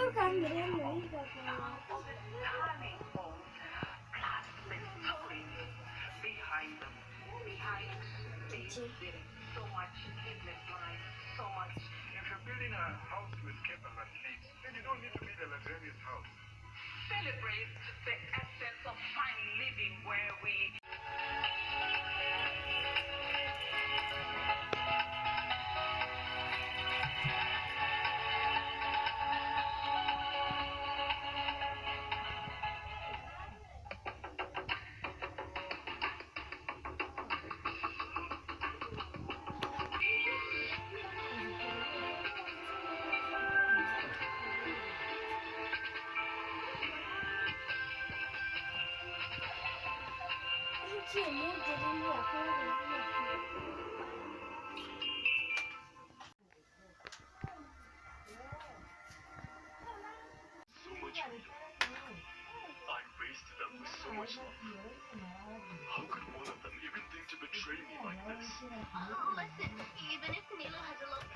So much needless life, so much. If you're building a house to escape a mistake, then you don't need to build a luxurious house. Celebrate the essence of fine living where we so much freedom. I raised them with so much love. How could one of them even think to betray me like this? Oh, listen, even if Milo has a love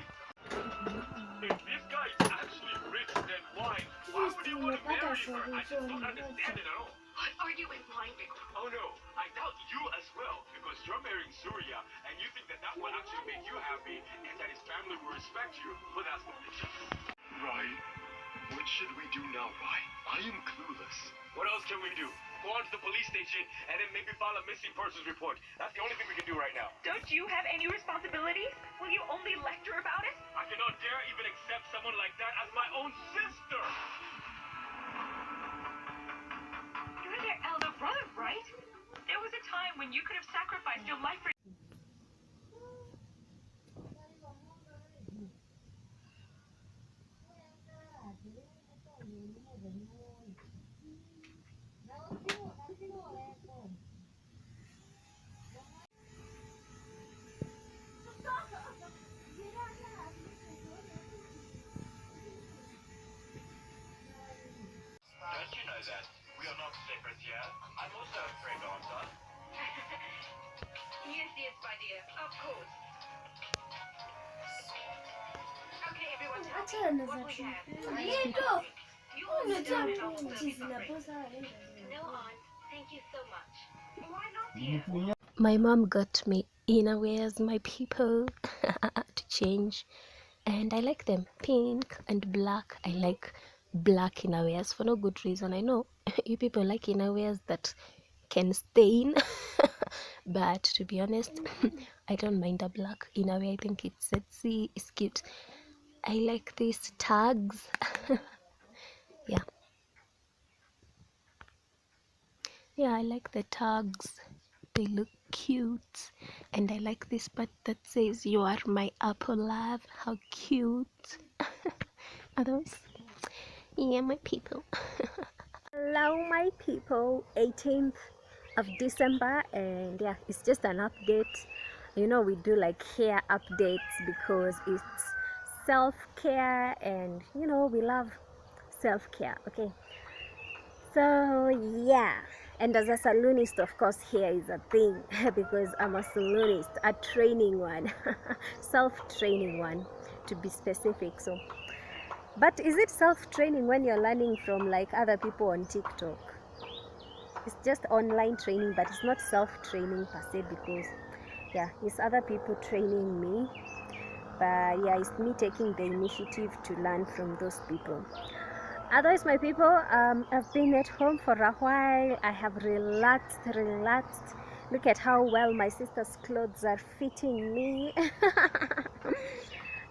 If this guy is actually rich, then why would he want to marry her? I just don't understand it at all. What are you implying, Big One? Oh no, I doubt you as well, because you're marrying Surya, and you think that that will actually make you happy, and that his family will respect you, but that's not the case. Right. What should we do now, Rai? I am clueless. What else can we do? Go on to the police station and then maybe file a missing persons report. That's the only thing we can do right now. Don't you have any responsibilities? Will you only lecture about it? I cannot dare even accept someone like that as my own sister. You're their elder brother, right? There was a time when you could have sacrificed your life for Don't you know that we are not separate here? I'm also a friend, aren't I? Yes, yes, my dear. Of course. Okay, everyone, tell me what we have. You all sit down and I'll serve you something. No, Aunt. Thank you so much. Why not, dear? My mom got me innerwears, my people, to change, and I like them pink and black. I like black innerwears for no good reason. I know you people like innerwears that can stain, but to be honest, I don't mind a black innerwear. I think it's sexy, it's cute. I like these tags. Yeah, I like the tags. They look cute, and I like this part that says "You are my apple love." How cute. Are those? Yeah, my people. Hello, my people. 18th of December, and yeah, it's just an update. You know, we do like hair updates because it's self-care, and you know, we love self-care. Okay, so yeah, and as a saloonist, of course, hair is a thing because I'm a saloonist, a training one, self-training one to be specific. So, but is it self-training when you're learning from like other people on TikTok? It's just online training, but it's not self-training per se, because yeah, it's other people training me, but yeah, it's me taking the initiative to learn from those people. Otherwise, my people, I've been at home for a while. I have relaxed. Look at how well my sister's clothes are fitting me.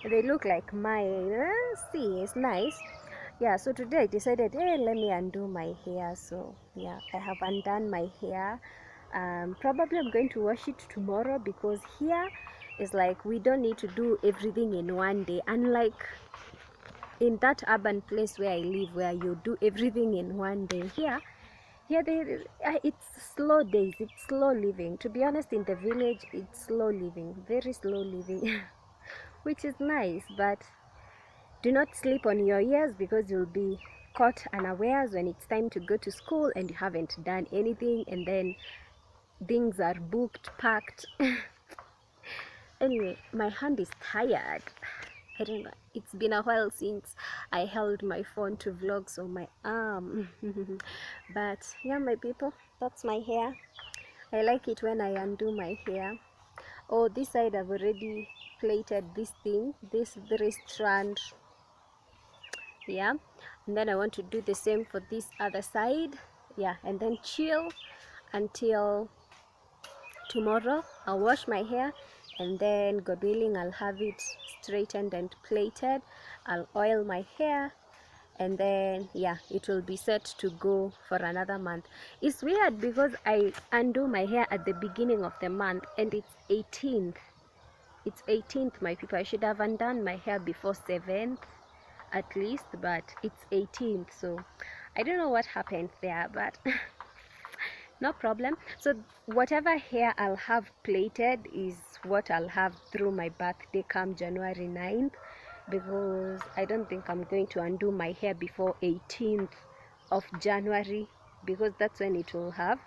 They look like mine. See, it's nice. Yeah, so today I decided, hey, let me undo my hair. So yeah, I have undone my hair. Probably I'm going to wash it tomorrow, because here is like we don't need to do everything in one day, unlike in that urban place where I live, where you do everything in one day. Here it's slow days, it's slow living. To be honest, in the village, it's slow living, very slow living, which is nice. But do not sleep on your ears, because you'll be caught unawares when it's time to go to school and you haven't done anything, and then things are booked, packed. Anyway, my hand is tired. I don't know, it's been a while since I held my phone to vlogs on my arm. But yeah, my people, that's my hair. I like it when I undo my hair. Oh, this side I've already plaited this thing, this 3-strand, yeah, and then I want to do the same for this other side, yeah, and then chill until tomorrow. I'll wash my hair, and then God willing I'll have it straightened and plaited. I'll oil my hair, and then yeah, it will be set to go for another month. It's weird because I undo my hair at the beginning of the month, and it's 18th. It's 18th, my people. I should have undone my hair before 7th at least, but it's 18th, so I don't know what happened there, but no problem. So whatever hair I'll have plaited is what I'll have through my birthday come January 9th, because I don't think I'm going to undo my hair before 18th of January, because that's when it will have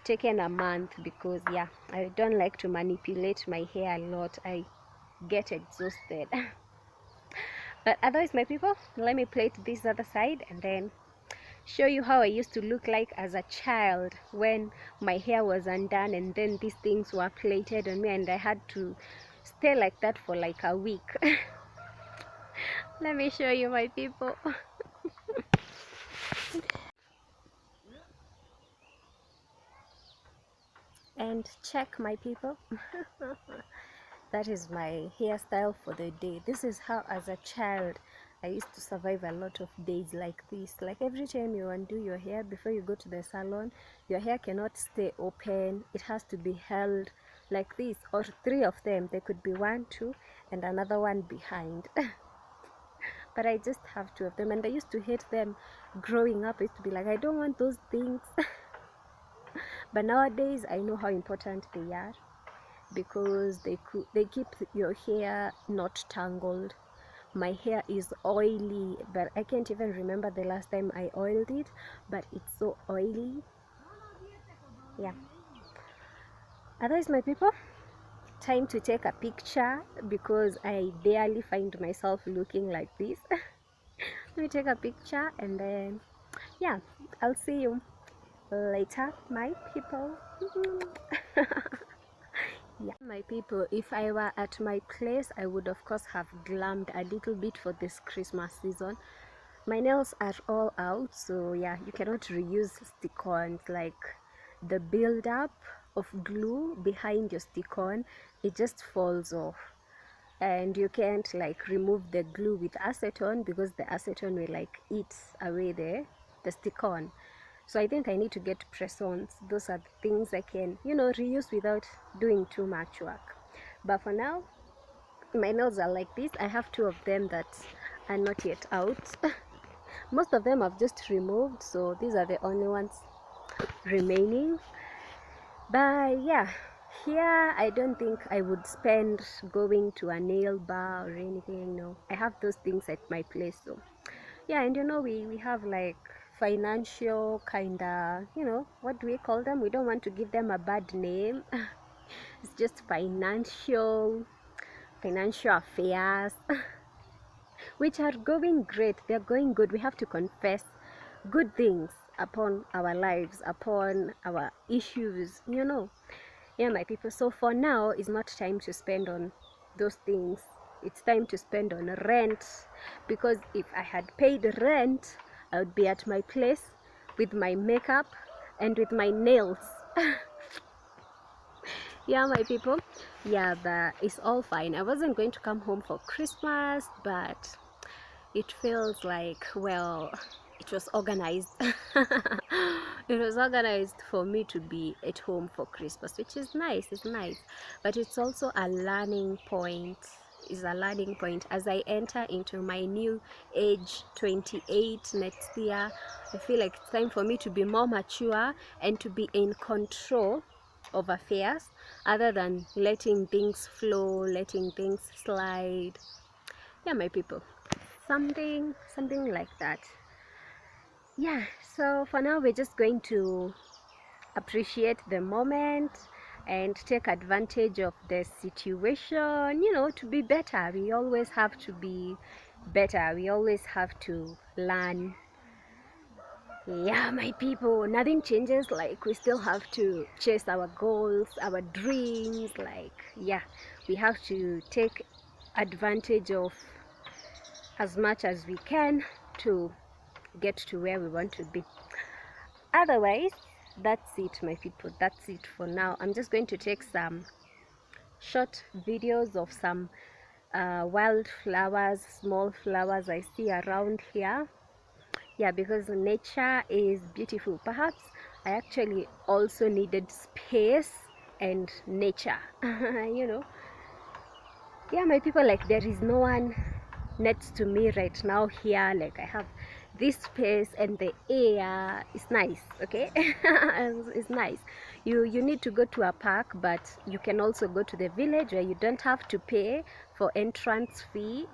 taken a month. Because yeah, I don't like to manipulate my hair a lot, I get exhausted. But otherwise, my people, let me plait this other side and then show you how I used to look like as a child when my hair was undone and then these things were plaited on me, and I had to stay like that for like a week. Let me show you, my people. And check, my people. That is my hairstyle for the day. This is how as a child I used to survive a lot of days like this. Like every time you undo your hair before you go to the salon, your hair cannot stay open. It has to be held like this, or 3 of them. There could be 1, 2, and another one behind. But I just have 2 of them, and I used to hate them growing up. I used to be like, I don't want those things. But nowadays I know how important they are, because they keep your hair not tangled. My hair is oily, but I can't even remember the last time I oiled it, but it's so oily. Yeah. Otherwise, my people, time to take a picture, because I barely find myself looking like this. Let me take a picture, and then yeah, I'll see you later, my people. Yeah, my people, if I were at my place, I would of course have glammed a little bit for this Christmas season. My nails are all out, so yeah, you cannot reuse stick-ons. Like the build-up of glue behind your stick-on, it just falls off, and you can't like remove the glue with acetone, because the acetone will like eat away the stick-on. So I think I need to get press-ons. Those are the things I can, reuse without doing too much work. But for now, my nails are like this. I have 2 of them that are not yet out. Most of them I've just removed, so these are the only ones remaining. But yeah, here I don't think I would spend going to a nail bar or anything. No, I have those things at my place. So yeah, and we have like financial kind of, what do we call them? We don't want to give them a bad name. It's just financial affairs, which are going great. They're going good. We have to confess good things upon our lives, upon our issues, Yeah, my people. So for now, it's not time to spend on those things. It's time to spend on rent, because if I had paid rent, I would be at my place with my makeup and with my nails. Yeah, my people. Yeah, but it's all fine. I wasn't going to come home for Christmas, but it feels like, well, it was organized. It was organized for me to be at home for Christmas, which is nice. It's nice, but it's also a learning point. Is a learning point as I enter into my new age, 28 next year. I feel like it's time for me to be more mature and to be in control of affairs, other than letting things flow, letting things slide. Yeah, my people, something like that. Yeah, so for now we're just going to appreciate the moment, and take advantage of the situation, you know, to be better. We always have to be better. We always have to learn. Yeah, my people, nothing changes. Like, we still have to chase our goals, our dreams. Like, yeah, we have to take advantage of as much as we can to get to where we want to be. Otherwise, that's it, my people. That's it for now. I'm just going to take some short videos of some wild flowers, small flowers I see around here. Yeah, because nature is beautiful. Perhaps I actually also needed space and nature. You know, yeah, my people, like, there is no one next to me right now here. Like, I have this space and the air is nice. Okay. It's nice. You need to go to a park, but you can also go to the village where you don't have to pay for entrance fee.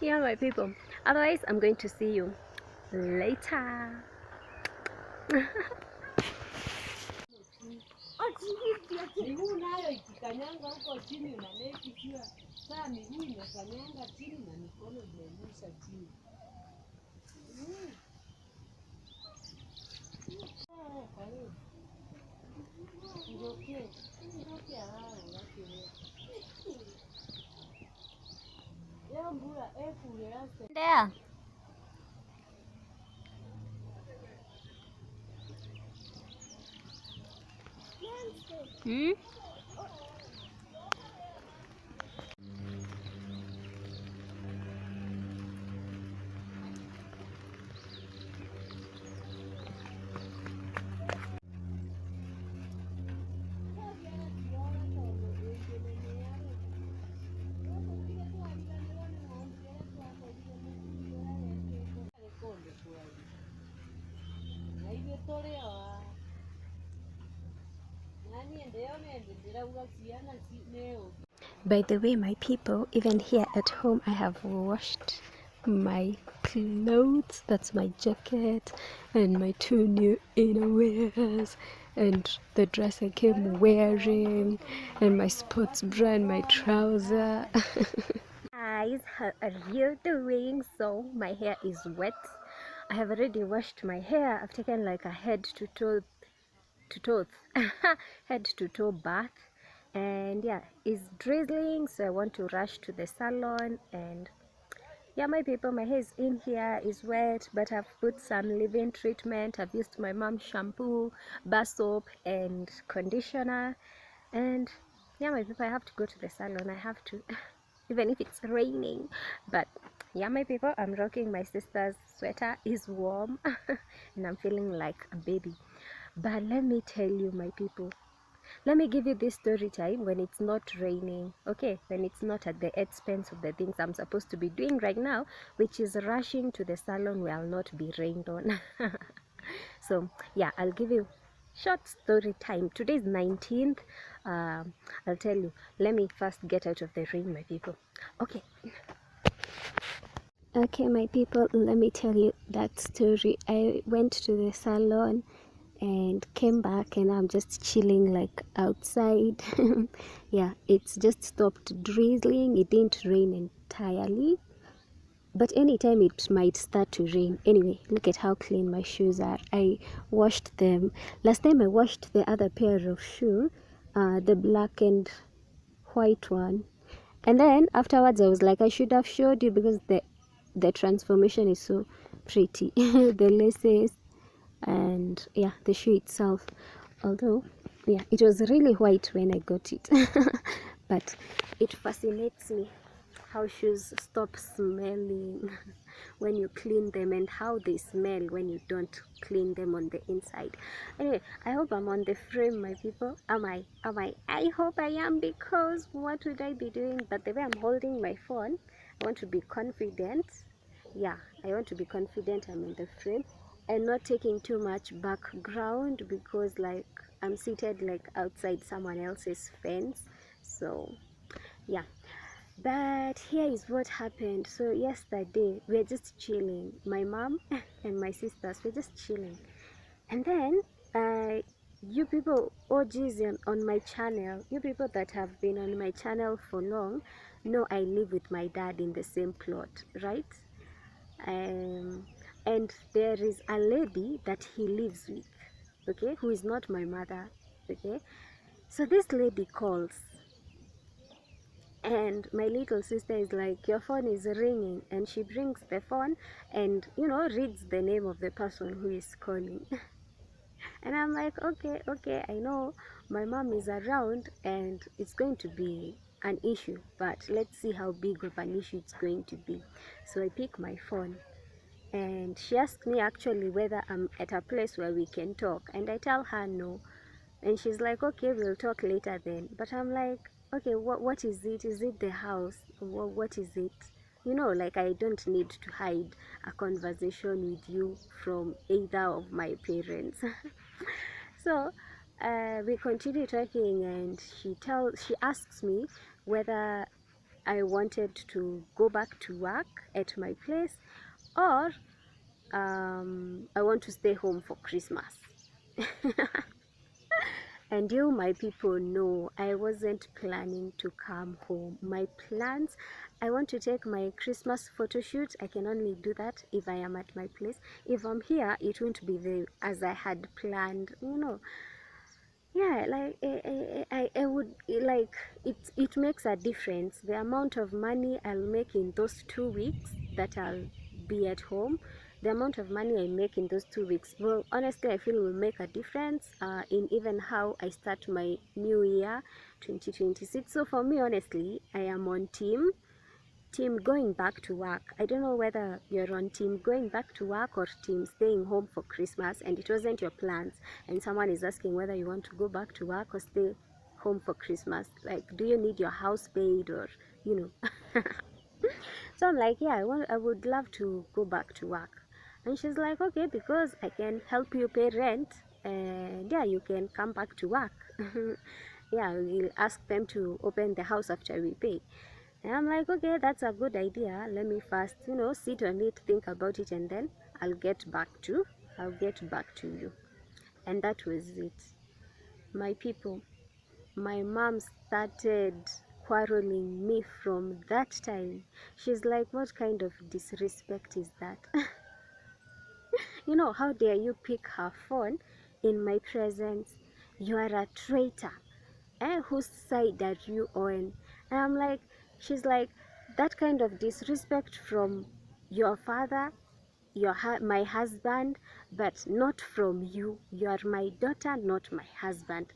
Yeah, my people, otherwise I'm going to see you later. Miguu nayo ikikanyanga huko chini unanekisiwa. Saa miguu imekanyanga chini na mikono imegusa chini. There. Hmm? By the way, my people, even here at home, I have washed my clothes. That's my jacket and my 2 new innerwears and the dress I came wearing and my sports bra and my trouser. Guys, how are you doing? So my hair is wet. I have already washed my hair. I've taken like a head to toe head to toe bath, and yeah, it's drizzling, so I want to rush to the salon. And yeah, my people, my hair is in here, is wet, but I've put some leave-in treatment. I've used my mom's shampoo, bar soap and conditioner. And yeah, my people, I have to go to the salon. I have to even if it's raining. But yeah, my people, I'm rocking my sister's sweater. It's warm and I'm feeling like a baby. But let me tell you, my people, let me give you this story time when it's not raining, okay? When it's not at the expense of the things I'm supposed to be doing right now, which is rushing to the salon where I'll not be rained on. So yeah, I'll give you short story time. Today is 19th. I'll tell you. Let me first get out of the rain, my people. Okay, my people, let me tell you that story. I went to the salon and came back, and I'm just chilling like outside. Yeah, it's just stopped drizzling. It didn't rain entirely, but anytime it might start to rain. Anyway, look at how clean my shoes are. I washed them. Last time I washed the other pair of shoes, the black and white one, and then afterwards I was like, I should have showed you because the transformation is so pretty. The laces and yeah, the shoe itself, although yeah, it was really white when I got it. But it fascinates me how shoes stop smelling when you clean them, and how they smell when you don't clean them on the inside. Anyway, I hope I'm on the frame, my people. Am I? I hope I am, because what would I be doing? But the way I'm holding my phone, I want to be confident. Yeah, I want to be confident I'm in the frame and not taking too much background, because like I'm seated like outside someone else's fence. So yeah, but here is what happened. So yesterday we were just chilling, my mom and my sisters were just chilling, and then you people, OGs on my channel, you people that have been on my channel for long, know I live with my dad in the same plot, right? And there is a lady that he lives with, okay, who is not my mother, okay? So this lady calls, and my little sister is like, your phone is ringing, and she brings the phone and, you know, reads the name of the person who is calling. And I'm like, okay, I know my mom is around and it's going to be an issue, but let's see how big of an issue it's going to be. So I pick my phone, and she asked me actually whether I'm at a place where we can talk, and I tell her no. And she's like, okay, we'll talk later then. But I'm like, okay, what is it? Is it the house? What is it? You know, like, I don't need to hide a conversation with you from either of my parents. So we continue talking, and she asks me whether I wanted to go back to work at my place, or I want to stay home for Christmas. And you, my people, know I wasn't planning to come home. My plans, I want to take my Christmas photo shoot. I can only do that if I am at my place. If I'm here, it won't be the as I had planned, you know. Yeah, like I would like it makes a difference. The amount of money I'll make in those 2 weeks that I'll be at home, the amount of money I make in those 2 weeks, well, honestly, I feel will make a difference in even how I start my new year 2026. So for me, honestly, I am on team going back to work. I don't know whether you're on team going back to work or team staying home for Christmas and it wasn't your plans, and someone is asking whether you want to go back to work or stay home for Christmas. Like, do you need your house paid, or, you know? So I'm like, yeah, I would love to go back to work. And she's like, okay, because I can help you pay rent, and yeah, you can come back to work. Yeah, we'll ask them to open the house after we pay. And I'm like, okay, that's a good idea. Let me first, you know, sit on it, think about it, and then I'll get back to you. And that was it. My people, my mom started quarreling me from that time. She's like, what kind of disrespect is that? You know, how dare you pick her phone in my presence? You are a traitor. Whose side are you on? And I'm like, she's like, that kind of disrespect from your father, my husband, but not from you. You are my daughter, not my husband.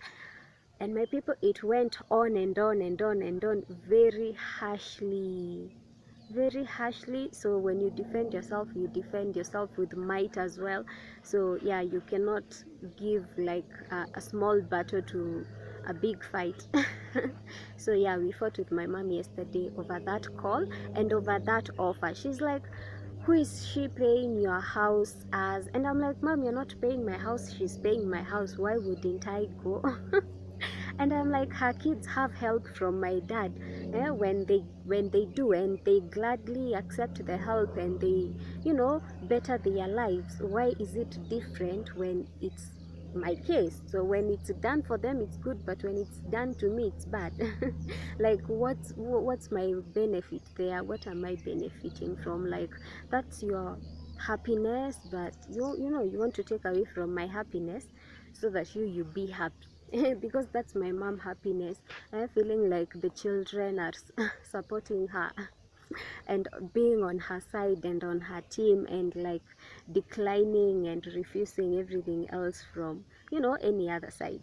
And my people, it went on and on and on and on, very harshly. Very harshly. So when you defend yourself with might as well. So yeah, you cannot give like a small battle to a big fight. So yeah, we fought with my mom yesterday over that call and over that offer. She's like, who is she paying your house as? And I'm like, mom, you're not paying my house, she's paying my house. Why wouldn't I go? And I'm like, her kids have help from my dad. When they do, and they gladly accept the help, and they, you know, better their lives. Why is it different when it's my case? So when it's done for them, it's good, but when it's done to me, it's bad. Like, what's my benefit there? What am I benefiting from? Like, that's your happiness, but you know, you want to take away from my happiness so that you be happy. Because that's my mom happiness. I'm feeling like the children are supporting her and being on her side and on her team, and like declining and refusing everything else from, you know, any other side.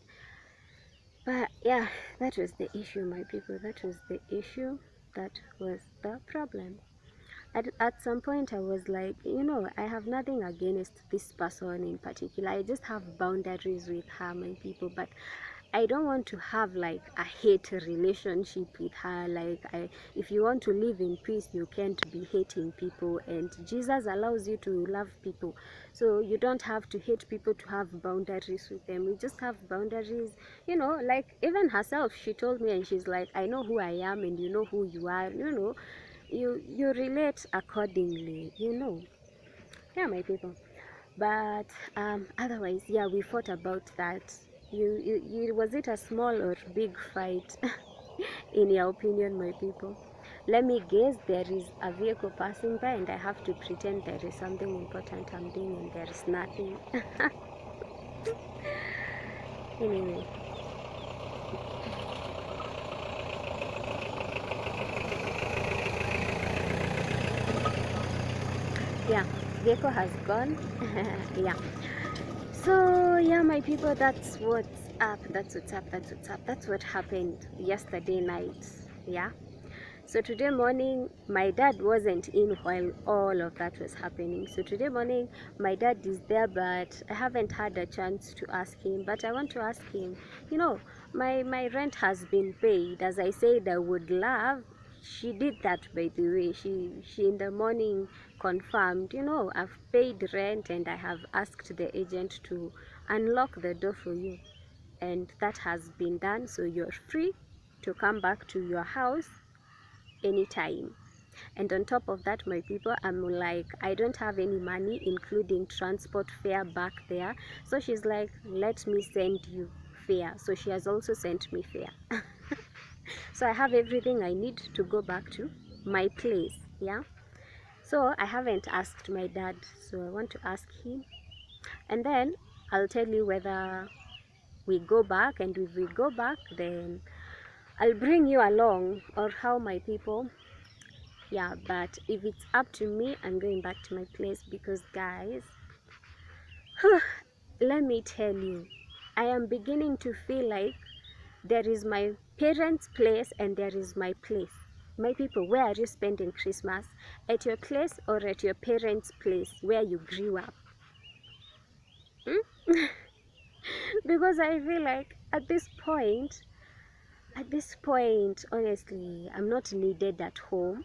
But yeah, that was the issue, my people. That was the issue. That was the problem. At some point I was like, you know, I have nothing against this person in particular. I just have boundaries with her, my people. But I don't want to have like a hate relationship with her. Like, if you want to live in peace, you can't be hating people, and Jesus allows you to love people. So you don't have to hate people to have boundaries with them. We just have boundaries, you know. Like, even herself, she told me, and she's like, I know who I am and you know who you are, you know. You relate accordingly, you know. Yeah, my people. But otherwise, yeah, we fought about that Was it a small or big fight? In your opinion, my people? Let me guess, there is a vehicle passing by and I have to pretend there is something important I'm doing and there is nothing. Anyway. Yeah, vehicle has gone. Yeah. So yeah, my people, that's what's up. That's what happened yesterday night. Yeah. So today morning, my dad wasn't in while all of that was happening. So today morning, my dad is there, but I haven't had a chance to ask him. But I want to ask him, you know, my rent has been paid. As I said, I would love. She did that, by the way. She in the morning confirmed, you know, I've paid rent and I have asked the agent to unlock the door for you. And that has been done. So you're free to come back to your house anytime. And on top of that, my people, I'm like, I don't have any money, including transport fare back there. So she's like, let me send you fare. So she has also sent me fare. So I have everything I need to go back to my place. Yeah. So I haven't asked my dad, so I want to ask him, and then I'll tell you whether we go back, and if we go back, then I'll bring you along, or how, my people. Yeah, but if it's up to me, I'm going back to my place, because guys, let me tell you, I am beginning to feel like there is my parents' place and there is my place. My people, where are you spending Christmas? At your place or at your parents' place where you grew up? Because I feel like at this point, honestly, I'm not needed at home.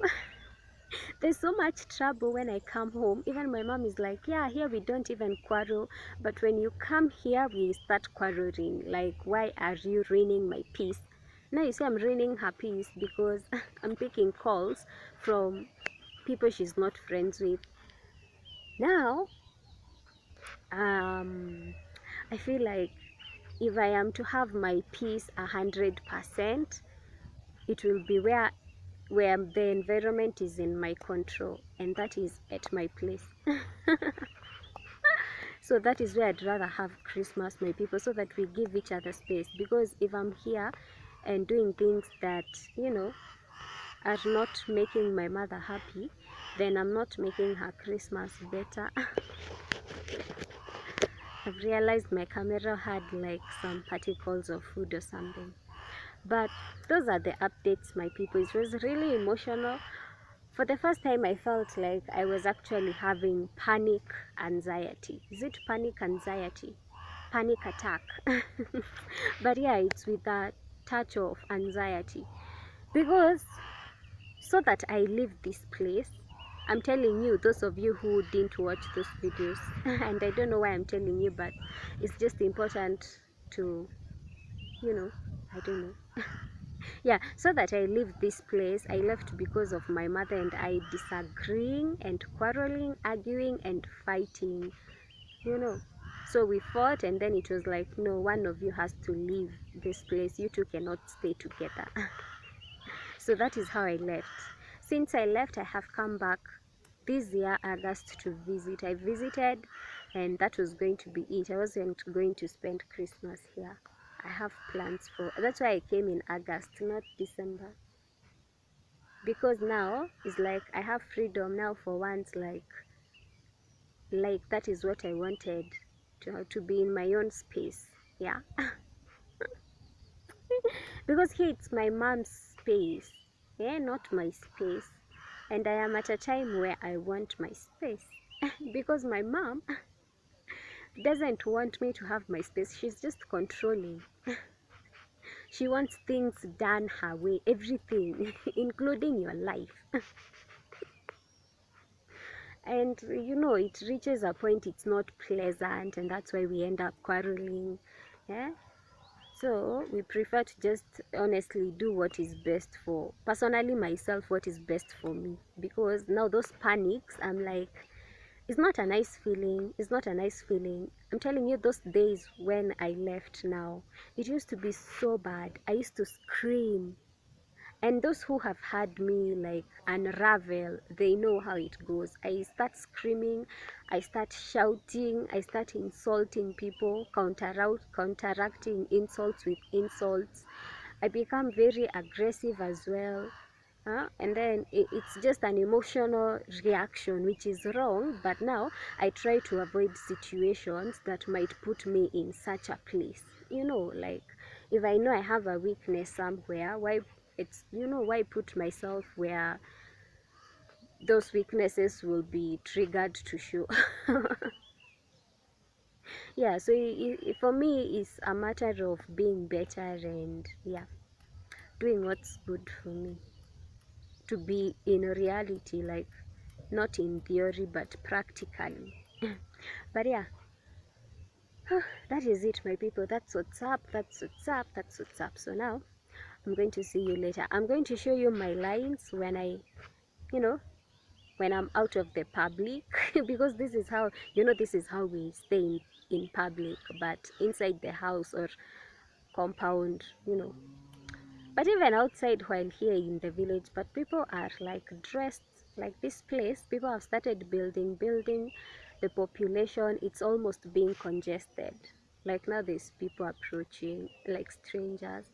There's so much trouble when I come home. Even my mom is like, yeah, here we don't even quarrel, but when you come here, we start quarreling. Like, why are you ruining my peace? Now you see, I'm ruining her peace because I'm taking calls from people she's not friends with. Now, I feel like if I am to have my peace 100%, it will be where the environment is in my control, and that is at my place. So that is where I'd rather have Christmas, my people, so that we give each other space. Because if I'm here and doing things that, you know, are not making my mother happy, then I'm not making her Christmas better. I've realized my camera had like some particles of food or something. But those are the updates, my people. It was really emotional. For the first time, I felt like I was actually having panic anxiety. Is it panic anxiety? Panic attack. But yeah, it's with a touch of anxiety. Because so that I leave this place, I'm telling you, those of you who didn't watch those videos, and I don't know why I'm telling you, but it's just important to, you know, I don't know. Yeah, so that I leave this place. I left because of my mother and I disagreeing and quarreling, arguing and fighting, you know. So we fought, and then it was like, no, one of you has to leave this place. You two cannot stay together. So that is how I left. Since I left, I have come back this year, August, to visit. I visited, and that was going to be it. I wasn't going to spend Christmas here. I have plans for, that's why I came in August, not December, because now it's like I have freedom now for once. Like that is what I wanted, to be in my own space. Yeah. Because here it's my mom's space, yeah, not my space, and I am at a time where I want my space. Because my mom doesn't want me to have my space. She's just controlling. She wants things done her way, everything, including your life. And you know, it reaches a point it's not pleasant, and that's why we end up quarreling. Yeah. So we prefer to just honestly do what is best for, personally myself, what is best for me. Because now those panics, I'm like, it's not a nice feeling. It's not a nice feeling. I'm telling you, those days when I left now, it used to be so bad. I used to scream. And those who have had me like unravel, they know how it goes. I start screaming, I start shouting, I start insulting people, counteracting insults with insults. I become very aggressive as well. And then it's just an emotional reaction, which is wrong. But now I try to avoid situations that might put me in such a place. You know, like if I know I have a weakness somewhere, why put myself where those weaknesses will be triggered to show. Yeah, so for me it's a matter of being better and yeah, doing what's good for me, to be in reality, like not in theory but practically. But yeah, that is it, my people. That's what's up. So now I'm going to see you later. I'm going to show you my lines when when I'm out of the public because this is how we stay in public, but inside the house or compound, but even outside while here in the village. But people are like dressed like this place. People have started building. The population, it's almost being congested. Like now there's people approaching like strangers.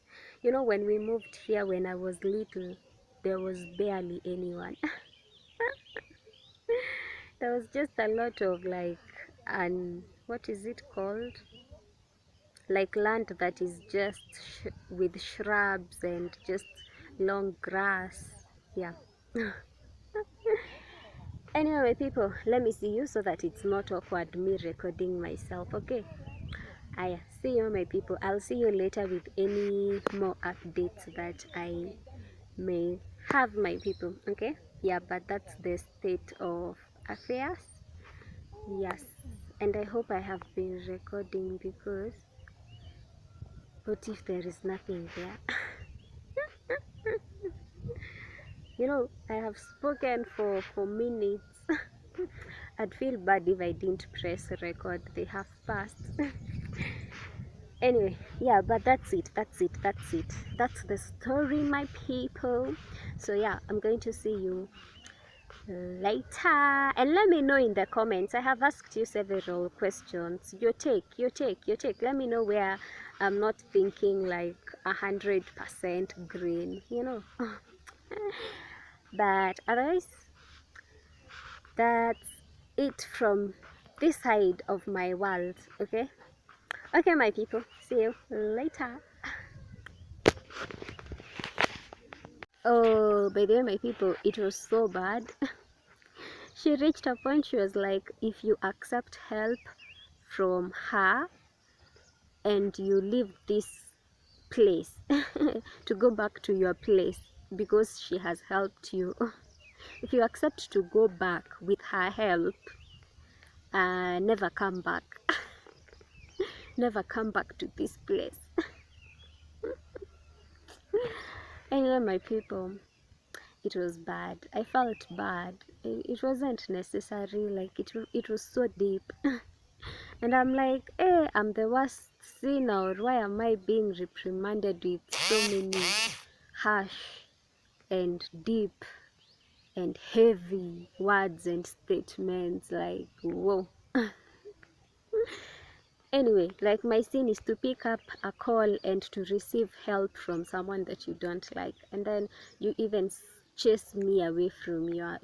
When we moved here, when I was little, there was barely anyone. There was just a lot of like, what is it called, like land that is just with shrubs and just long grass. Yeah. Anyway, my people, let me see you so that it's not awkward me recording myself. Okay, I see you, my people. I'll see you later with any more updates that I may have, my people. Okay, yeah, but that's the state of affairs. Yes, and I hope I have been recording, because what if there is nothing there? I have spoken for minutes. I'd feel bad if I didn't press record. They have passed. Anyway, yeah, but that's it. That's the story, my people. So yeah, I'm going to see you later, and let me know in the comments. I have asked you several questions. Your take. Let me know where I'm not thinking like 100% green, But otherwise, that's it from this side of my world. Okay, my people, see you later. Oh, by the way, my people, it was so bad. She reached a point, she was like, if you accept help from her and you leave this place to go back to your place because she has helped you, if you accept to go back with her help, never come back. Never come back to this place. Anyway, my people, it was bad. I felt bad. It wasn't necessary. Like it was so deep. And I'm like, hey, I'm the worst sinner. Or why am I being reprimanded with so many harsh and deep and heavy words and statements? Like, whoa. Anyway, like, my sin is to pick up a call and to receive help from someone that you don't like, and then you even chase me away from your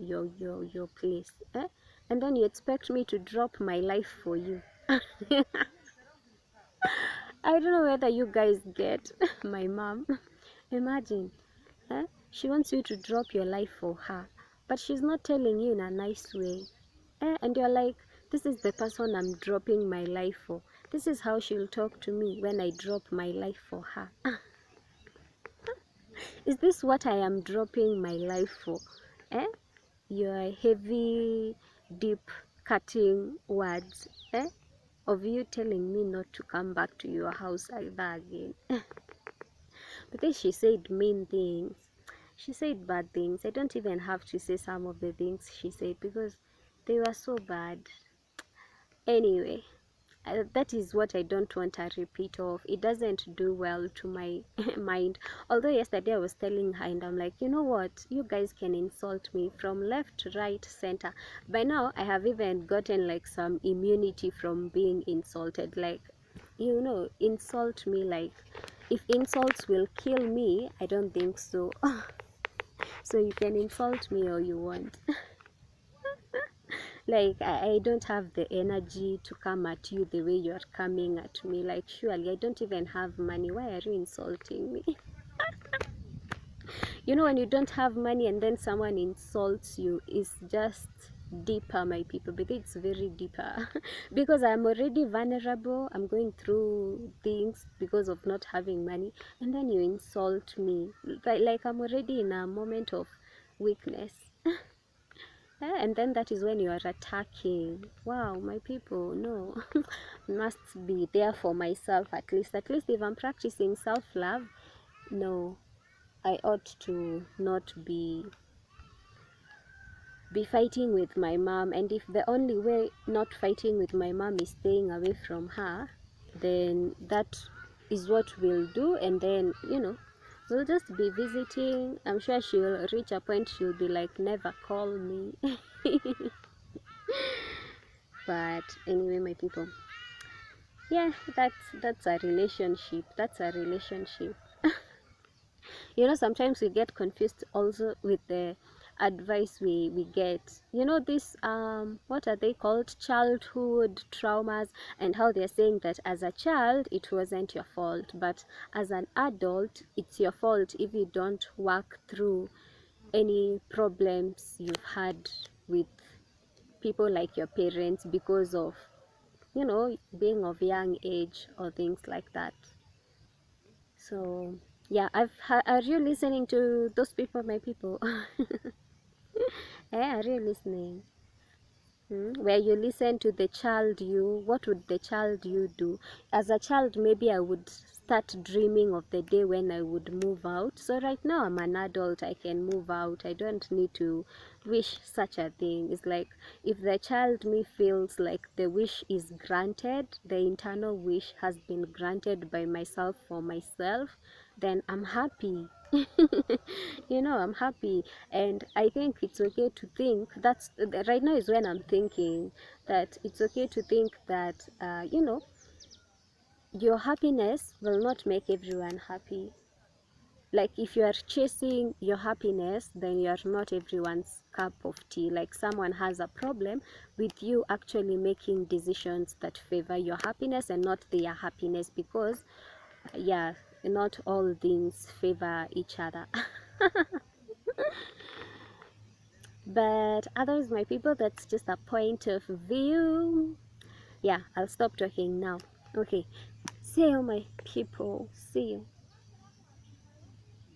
place, and then you expect me to drop my life for you. I don't know whether you guys get my mom. Imagine, she wants you to drop your life for her, but she's not telling you in a nice way, and you're like, this is the person I'm dropping my life for. This is how she'll talk to me when I drop my life for her. Is this what I am dropping my life for? Your heavy, deep, cutting words, of you telling me not to come back to your house either again. But then she said mean things. She said bad things. I don't even have to say some of the things she said, because They were so bad. Anyway, that is what I don't want a repeat of. It doesn't do well to my mind. Although yesterday I was telling her, and I'm like, you know what, you guys can insult me from left, right, center. By now I have even gotten like some immunity from being insulted. Like, you know, insult me. Like, if insults will kill me, I don't think so. So you can insult me all you want. Like, I don't have the energy to come at you the way you're coming at me. Like, surely I don't even have money. Why are you insulting me? You know, when you don't have money and then someone insults you, it's just deeper, my people. Because it's very deeper. Because I'm already vulnerable. I'm going through things because of not having money, and then you insult me. Like I'm already in a moment of weakness. And then that is when you are attacking. Wow, my people, no. Must be there for myself at least. At least if I'm practicing self-love, no, I ought to not be fighting with my mom. And if the only way not fighting with my mom is staying away from her, then that is what we'll do. And then, you know, we'll just be visiting. I'm sure she'll reach a point she'll be like, never call me. But anyway, my people, yeah, that's a relationship. That's a relationship. You know, sometimes we get confused also with the advice we get. You know, this what are they called, childhood traumas, and how they're saying that as a child it wasn't your fault, but as an adult it's your fault if you don't work through any problems you've had with people like your parents because of, you know, being of young age or things like that. So yeah, are you listening to those people, my people? Are you listening? Where you listen to the child you, what would the child you do? As a child, maybe I would start dreaming of the day when I would move out. So right now I'm an adult, I can move out. I don't need to wish such a thing. It's like, if the child me feels like the wish is granted, the internal wish has been granted by myself for myself, then I'm happy. You know, I'm happy. And I think it's okay to think, that's right now is when I'm thinking that it's okay to think that you know, your happiness will not make everyone happy. Like, if you are chasing your happiness, then you are not everyone's cup of tea. Like, someone has a problem with you actually making decisions that favor your happiness and not their happiness, because yeah, not all things favor each other. But others, my people, that's just a point of view. Yeah, I'll stop talking now. Okay, see you, my people. See you.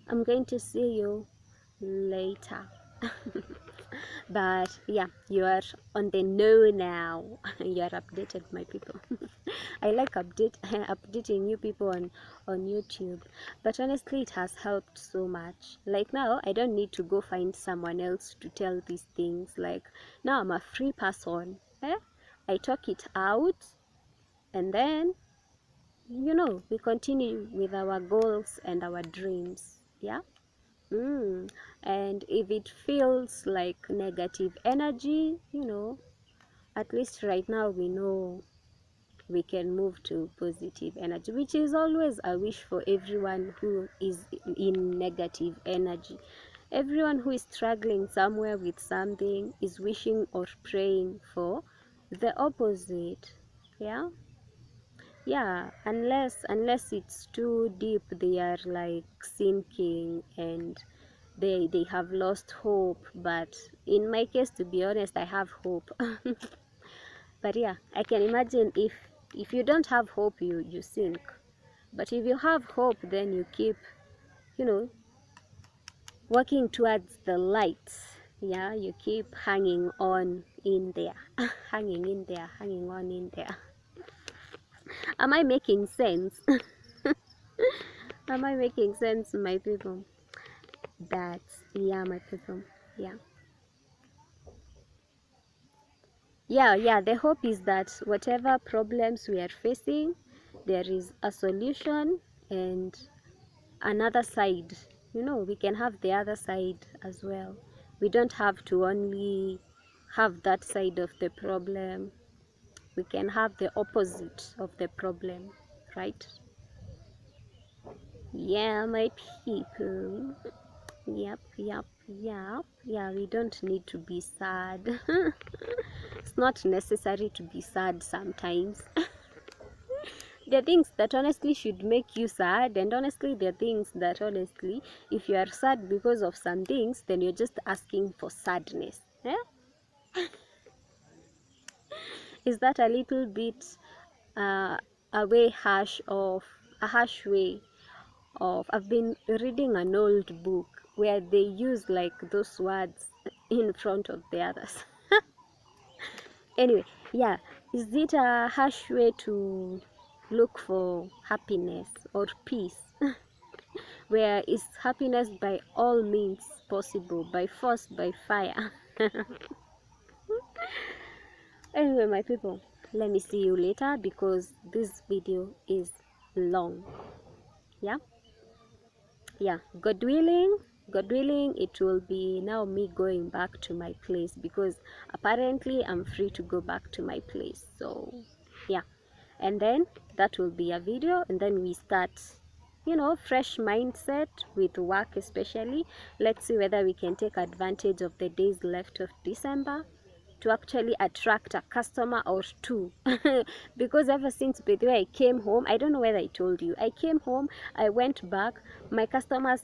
I'm going to see you later. But yeah, you are on the know now. You are updated, my people. I like updating you people on YouTube. But honestly, it has helped so much. Like, now I don't need to go find someone else to tell these things. Like, now I'm a free person. I talk it out, and then, you know, we continue with our goals and our dreams. Yeah. And if it feels like negative energy, you know, at least right now we know we can move to positive energy, which is always a wish for everyone who is in negative energy. Everyone who is struggling somewhere with something is wishing or praying for the opposite. Yeah. Yeah, unless it's too deep, they are like sinking and they have lost hope. But in my case, to be honest, I have hope. But yeah, I can imagine if you don't have hope, you sink. But if you have hope, then you keep, you know, working towards the light. Yeah, you keep hanging on in there. Hanging in there, hanging on in there. Am I making sense? Am I making sense, my people? That's, yeah, my people. Yeah. yeah, the hope is that whatever problems we are facing, there is a solution and another side. We can have the other side as well. We don't have to only have that side of the problem. We can have the opposite of the problem, right? Yeah, my people. Yep. Yeah, we don't need to be sad. It's not necessary to be sad sometimes. There are things that honestly should make you sad, and honestly, there are things that honestly, if you are sad because of some things, then you're just asking for sadness. Is that a little bit uh, a harsh way of? I've been reading an old book where they use like those words in front of the others. Anyway, yeah, is it a harsh way to look for happiness or peace? Where is happiness by all means possible, by force, by fire? Anyway, my people, let me see you later because this video is long. Yeah, God willing, it will be now me going back to my place because apparently I'm free to go back to my place. So yeah, and then that will be a video, and then we start fresh mindset with work. Especially, let's see whether we can take advantage of the days left of December to actually attract a customer or two. Because ever since, by the way, I came home, I don't know whether I told you, I came home, I went back, my customers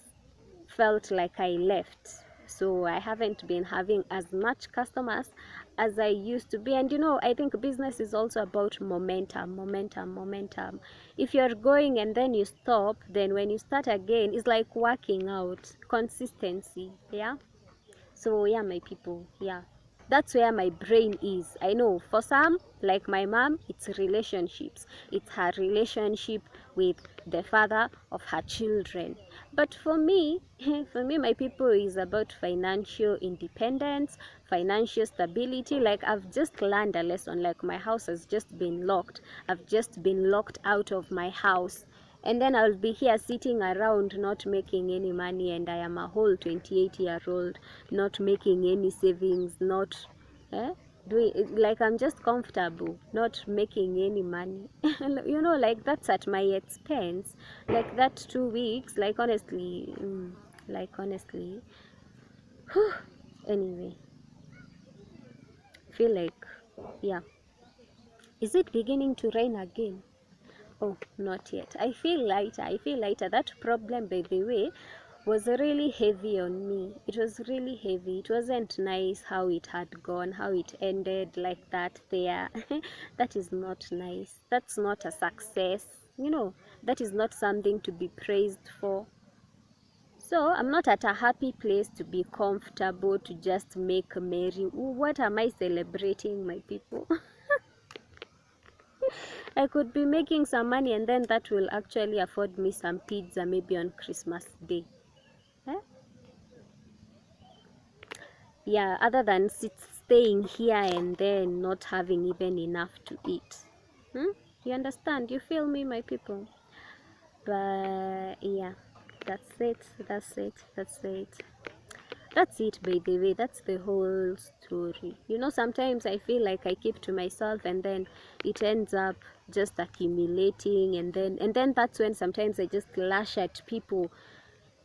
felt like I left. So I haven't been having as much customers as I used to be. And I think business is also about momentum. If you're going and then you stop, then when you start again, it's like working out. Consistency. Yeah. So yeah, my people, yeah, that's where my brain is. I know for some, like my mom, it's relationships. It's her relationship with the father of her children. But for me, my people, is about financial independence, financial stability. Like, I've just learned a lesson. Like, my house has just been locked. I've just been locked out of my house. And then I'll be here sitting around not making any money, and I am a whole 28-year-old not making any savings, not doing, like, I'm just comfortable not making any money. Like, that's at my expense. Like, that 2 weeks, like, honestly, whew, anyway, feel like, yeah. Is it beginning to rain again? Oh, not yet. I feel lighter. That problem, by the way, was really heavy on me. It was really heavy. It wasn't nice how it had gone, how it ended like that there. That is not nice. That's not a success. That is not something to be praised for. So I'm not at a happy place to be comfortable, to just make merry. What am I celebrating, my people? I could be making some money, and then that will actually afford me some pizza maybe on Christmas Day. Yeah, other than staying here and then not having even enough to eat. You understand? You feel me, my people? But yeah, that's it, by the way. That's the whole story. Sometimes I feel like I keep to myself, and then it ends up just accumulating, and then that's when sometimes I just lash at people.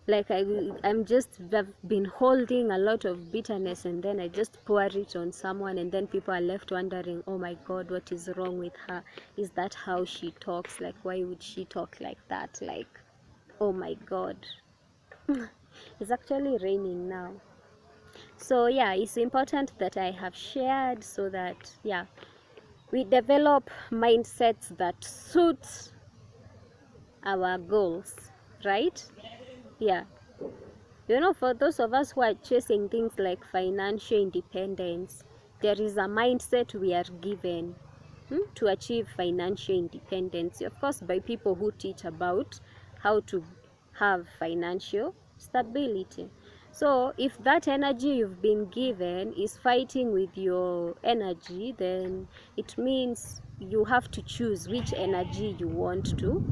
Like, I've been holding a lot of bitterness, and then I just pour it on someone, and then people are left wondering, oh my God, what is wrong with her? Is that how she talks? Like, why would she talk like that? Like, oh my God. It's actually raining now. So yeah, it's important that I have shared, so that, yeah, we develop mindsets that suit our goals, right? Yeah. For those of us who are chasing things like financial independence, there is a mindset we are given to achieve financial independence. Of course, by people who teach about how to have financial stability. So if that energy you've been given is fighting with your energy, then it means you have to choose which energy you want to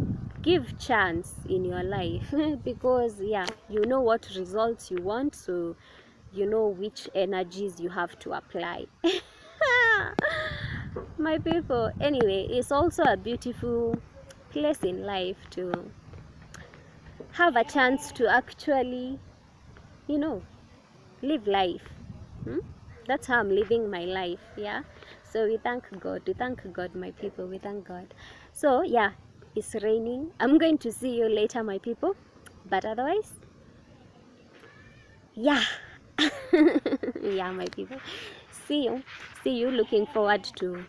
give chance in your life. Because yeah, you know what results you want, so you know which energies you have to apply. My people, anyway, it's also a beautiful place in life to have a chance to actually, you know, live life. That's how I'm living my life. Yeah, so we thank God, my people, we thank God. So yeah, it's raining. I'm going to see you later, my people, but otherwise, yeah. Yeah, my people, see you. Looking forward to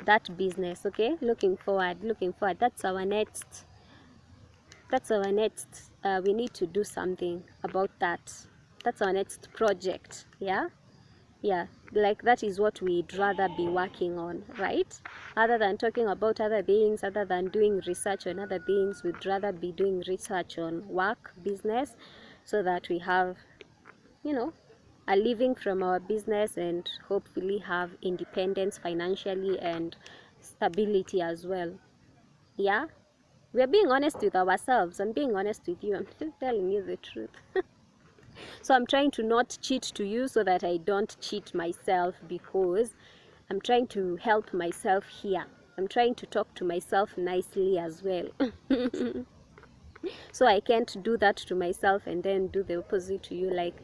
that business. Okay, looking forward. That's our next we need to do something about that. That's our next project. Yeah, like that is what we'd rather be working on, right? Other than talking about other things, other than doing research on other things, we'd rather be doing research on work, business, so that we have, you know, a living from our business, and hopefully have independence financially and stability as well. Yeah, we're being honest with ourselves. I'm being honest with you. I'm just telling you the truth. So I'm trying to not cheat to you so that I don't cheat myself, because I'm trying to help myself here. I'm trying to talk to myself nicely as well. So I can't do that to myself and then do the opposite to you. Like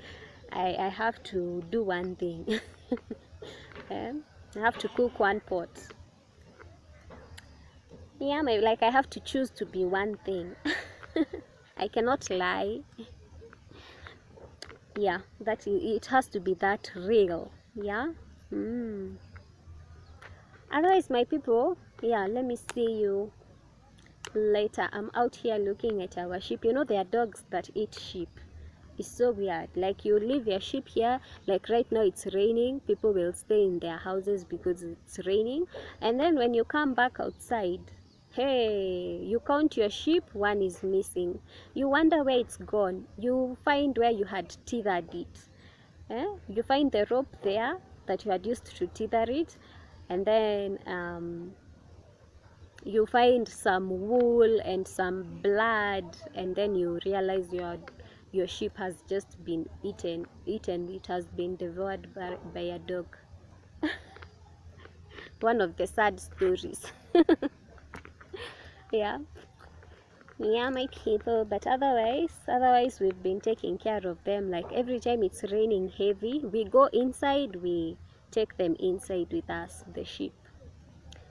I have to do one thing. I have to cook one pot. Yeah, like I have to choose to be one thing. I cannot lie. Yeah, that it has to be that real. Yeah. Otherwise, my people, yeah, let me see you later. I'm out here looking at our sheep. You know, there are dogs that eat sheep. It's so weird. Like, you leave your sheep here, like right now it's raining, people will stay in their houses because it's raining, and then when you come back outside, hey, you count your sheep, one is missing. You wonder where it's gone. You find where you had tethered it. You find the rope there that you had used to tether it, and then you find some wool and some blood, and then you realize your sheep has just been eaten. It has been devoured by a dog. One of the sad stories. Yeah, my people. But otherwise we've been taking care of them. Like every time it's raining heavy, we go inside, we take them inside with us, the sheep.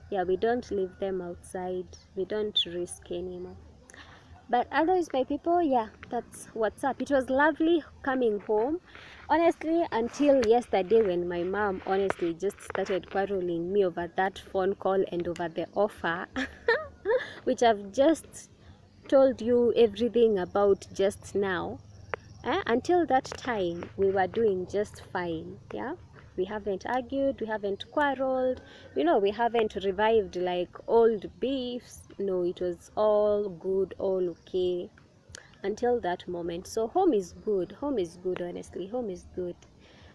Yeah, we don't leave them outside. We don't risk anymore. But otherwise, my people, yeah, that's what's up. It was lovely coming home, honestly, until yesterday when my mom honestly just started quarreling me over that phone call and over the offer, which I've just told you everything about just now. Until that time, we were doing just fine. Yeah, we haven't argued, we haven't quarreled, you know, we haven't revived like old beefs. No, it was all good, all okay until that moment. So home is good, honestly, home is good.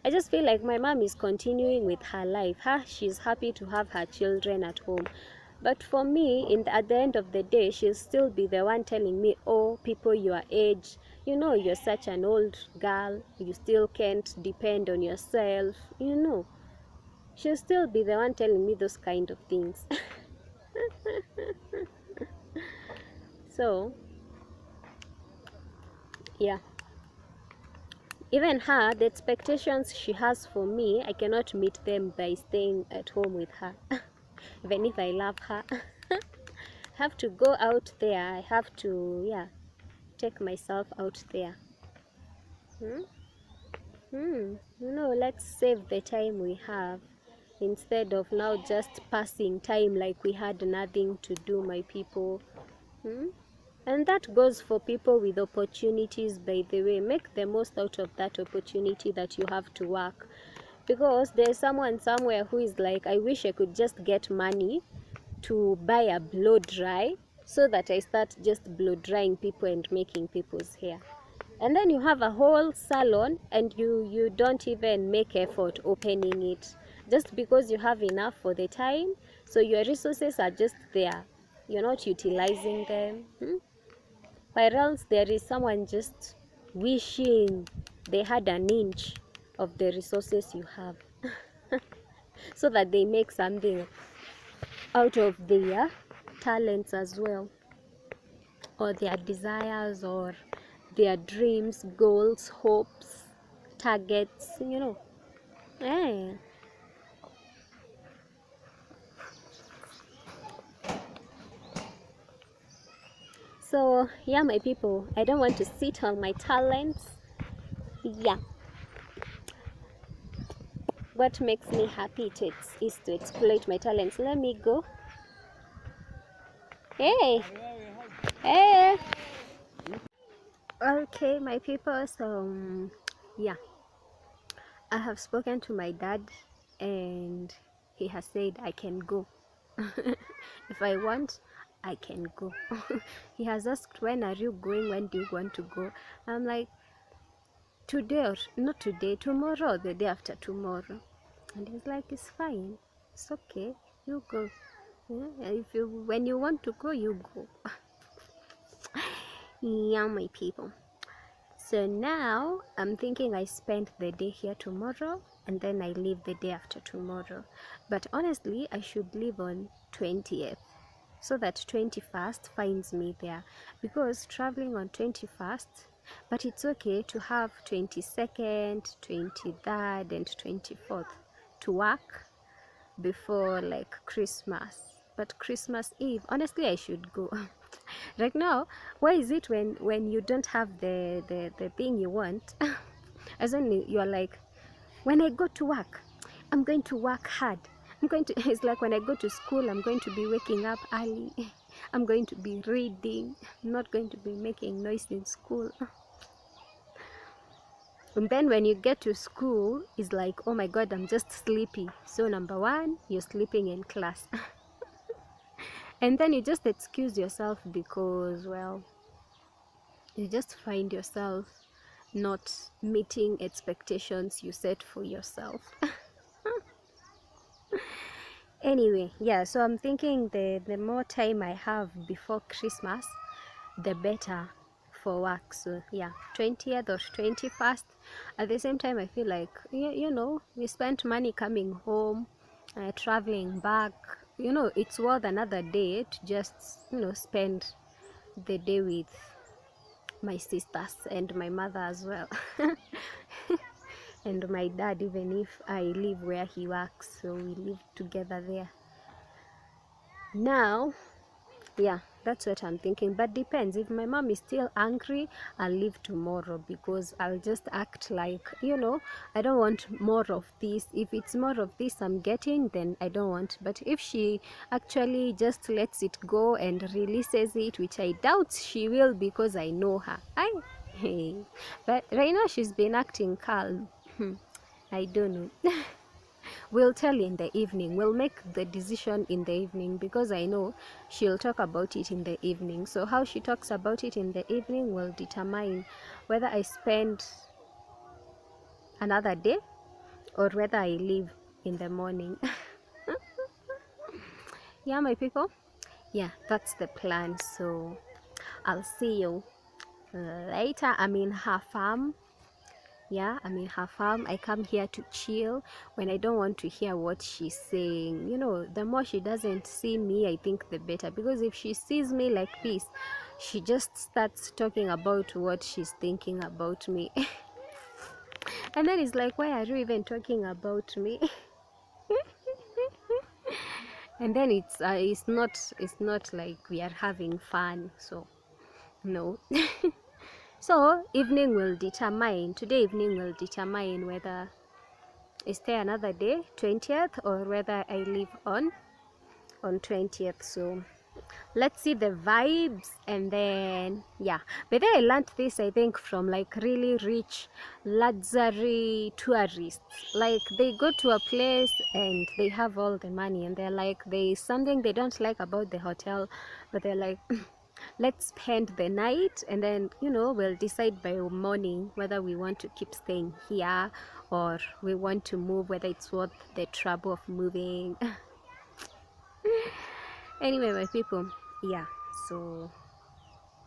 I just feel like my mom is continuing with her life. She's happy to have her children at home. But for me, at the end of the day, she'll still be the one telling me, oh, people your age, you know, you're such an old girl, you still can't depend on yourself, you know. She'll still be the one telling me those kind of things. So, yeah. Even her, the expectations she has for me, I cannot meet them by staying at home with her. Even if I love her. I have to go out there. I have to, yeah, take myself out there. You know, let's save the time we have instead of now just passing time like we had nothing to do, my people. And that goes for people with opportunities, by the way. Make the most out of that opportunity that you have to work. Because there's someone somewhere who is like, I wish I could just get money to buy a blow dry so that I start just blow drying people and making people's hair. And then you have a whole salon and you don't even make effort opening it just because you have enough for the time. So your resources are just there, you're not utilizing them. Or else there is someone just wishing they had an inch of the resources you have so that they make something out of their talents as well, or their desires, or their dreams, goals, hopes, targets, you know. Eh. So yeah, my people, I don't want to sit on my talents. Yeah, what makes me happy is to exploit my talents. Let me go. Hey, hey. Okay, my people, so yeah, I have spoken to my dad and he has said I can go. If I want, I can go. He has asked, when are you going, when do you want to go? I'm like, today, or not today, tomorrow, or the day after tomorrow. And he's like, it's fine, it's okay, you go. Yeah, when you want to go, you go. Yeah, my people. So now I'm thinking I spend the day here tomorrow and then I leave the day after tomorrow. But honestly, I should leave on 20th so that 21st finds me there, because traveling on 21st, but it's okay to have 22nd, 23rd and 24th to work before like Christmas. But Christmas Eve, honestly, I should go. Right now, why is it when you don't have the thing you want, as in you're like, when I go to work, I'm going to work hard, it's like when I go to school, I'm going to be waking up early, I'm going to be reading, I'm not going to be making noise in school. And then when you get to school, it's like, oh my god, I'm just sleepy. So number one, you're sleeping in class. And then you just excuse yourself because, well, you just find yourself not meeting expectations you set for yourself. Anyway, yeah, so I'm thinking the more time I have before Christmas, the better for work. So yeah, 20th or 21st. At the same time, I feel like, you know, we spent money coming home, traveling back. You know, it's worth another day to just, you know, spend the day with my sisters and my mother as well. And my dad, even if I live where he works, so we live together there. Now, yeah, that's what I'm thinking. But depends, if my mom is still angry, I'll leave tomorrow, because I'll just act like, you know, I don't want more of this. If it's more of this I'm getting, then I don't want. But if she actually just lets it go and releases it, which I doubt she will, because I know her, but right now she's been acting calm. I don't know. We'll tell in the evening. We'll make the decision in the evening, because I know she'll talk about it in the evening. So how she talks about it in the evening will determine whether I spend another day or whether I leave in the morning. Yeah, my people. Yeah, that's the plan. So I'll see you later. I'm in her farm. Yeah, I'm in her farm. I come here to chill when I don't want to hear what she's saying. You know, the more she doesn't see me, I think the better. Because if she sees me like this, she just starts talking about what she's thinking about me. And then it's like, why are you even talking about me? And then it's not like we are having fun. So no. So evening will determine, today evening will determine whether I stay another day, 20th, or whether I leave on 20th. So let's see the vibes. And then yeah, but then I learned this, I think, from like really rich luxury tourists. Like they go to a place and they have all the money, and they're like, there is something they don't like about the hotel, but they're like, let's spend the night, and then we'll decide by morning whether we want to keep staying here or we want to move, whether it's worth the trouble of moving. Anyway, my people, yeah, so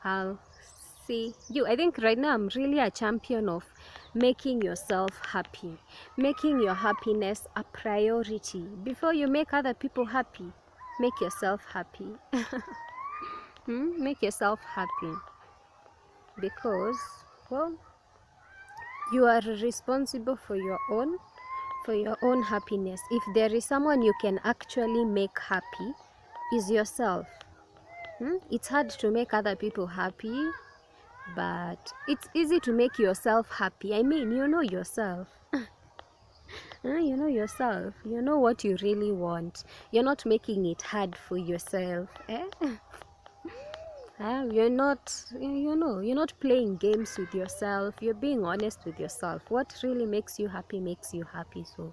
I'll see you. I think right now I'm really a champion of making yourself happy, making your happiness a priority. Before you make other people happy, make yourself happy. Make yourself happy, because, well, you are responsible for your own happiness. If there is someone you can actually make happy, is yourself. It's hard to make other people happy, but it's easy to make yourself happy. I mean, you know yourself. You know yourself. You know what you really want. You're not making it hard for yourself. You're not playing games with yourself. You're being honest with yourself. What really makes you happy makes you happy. So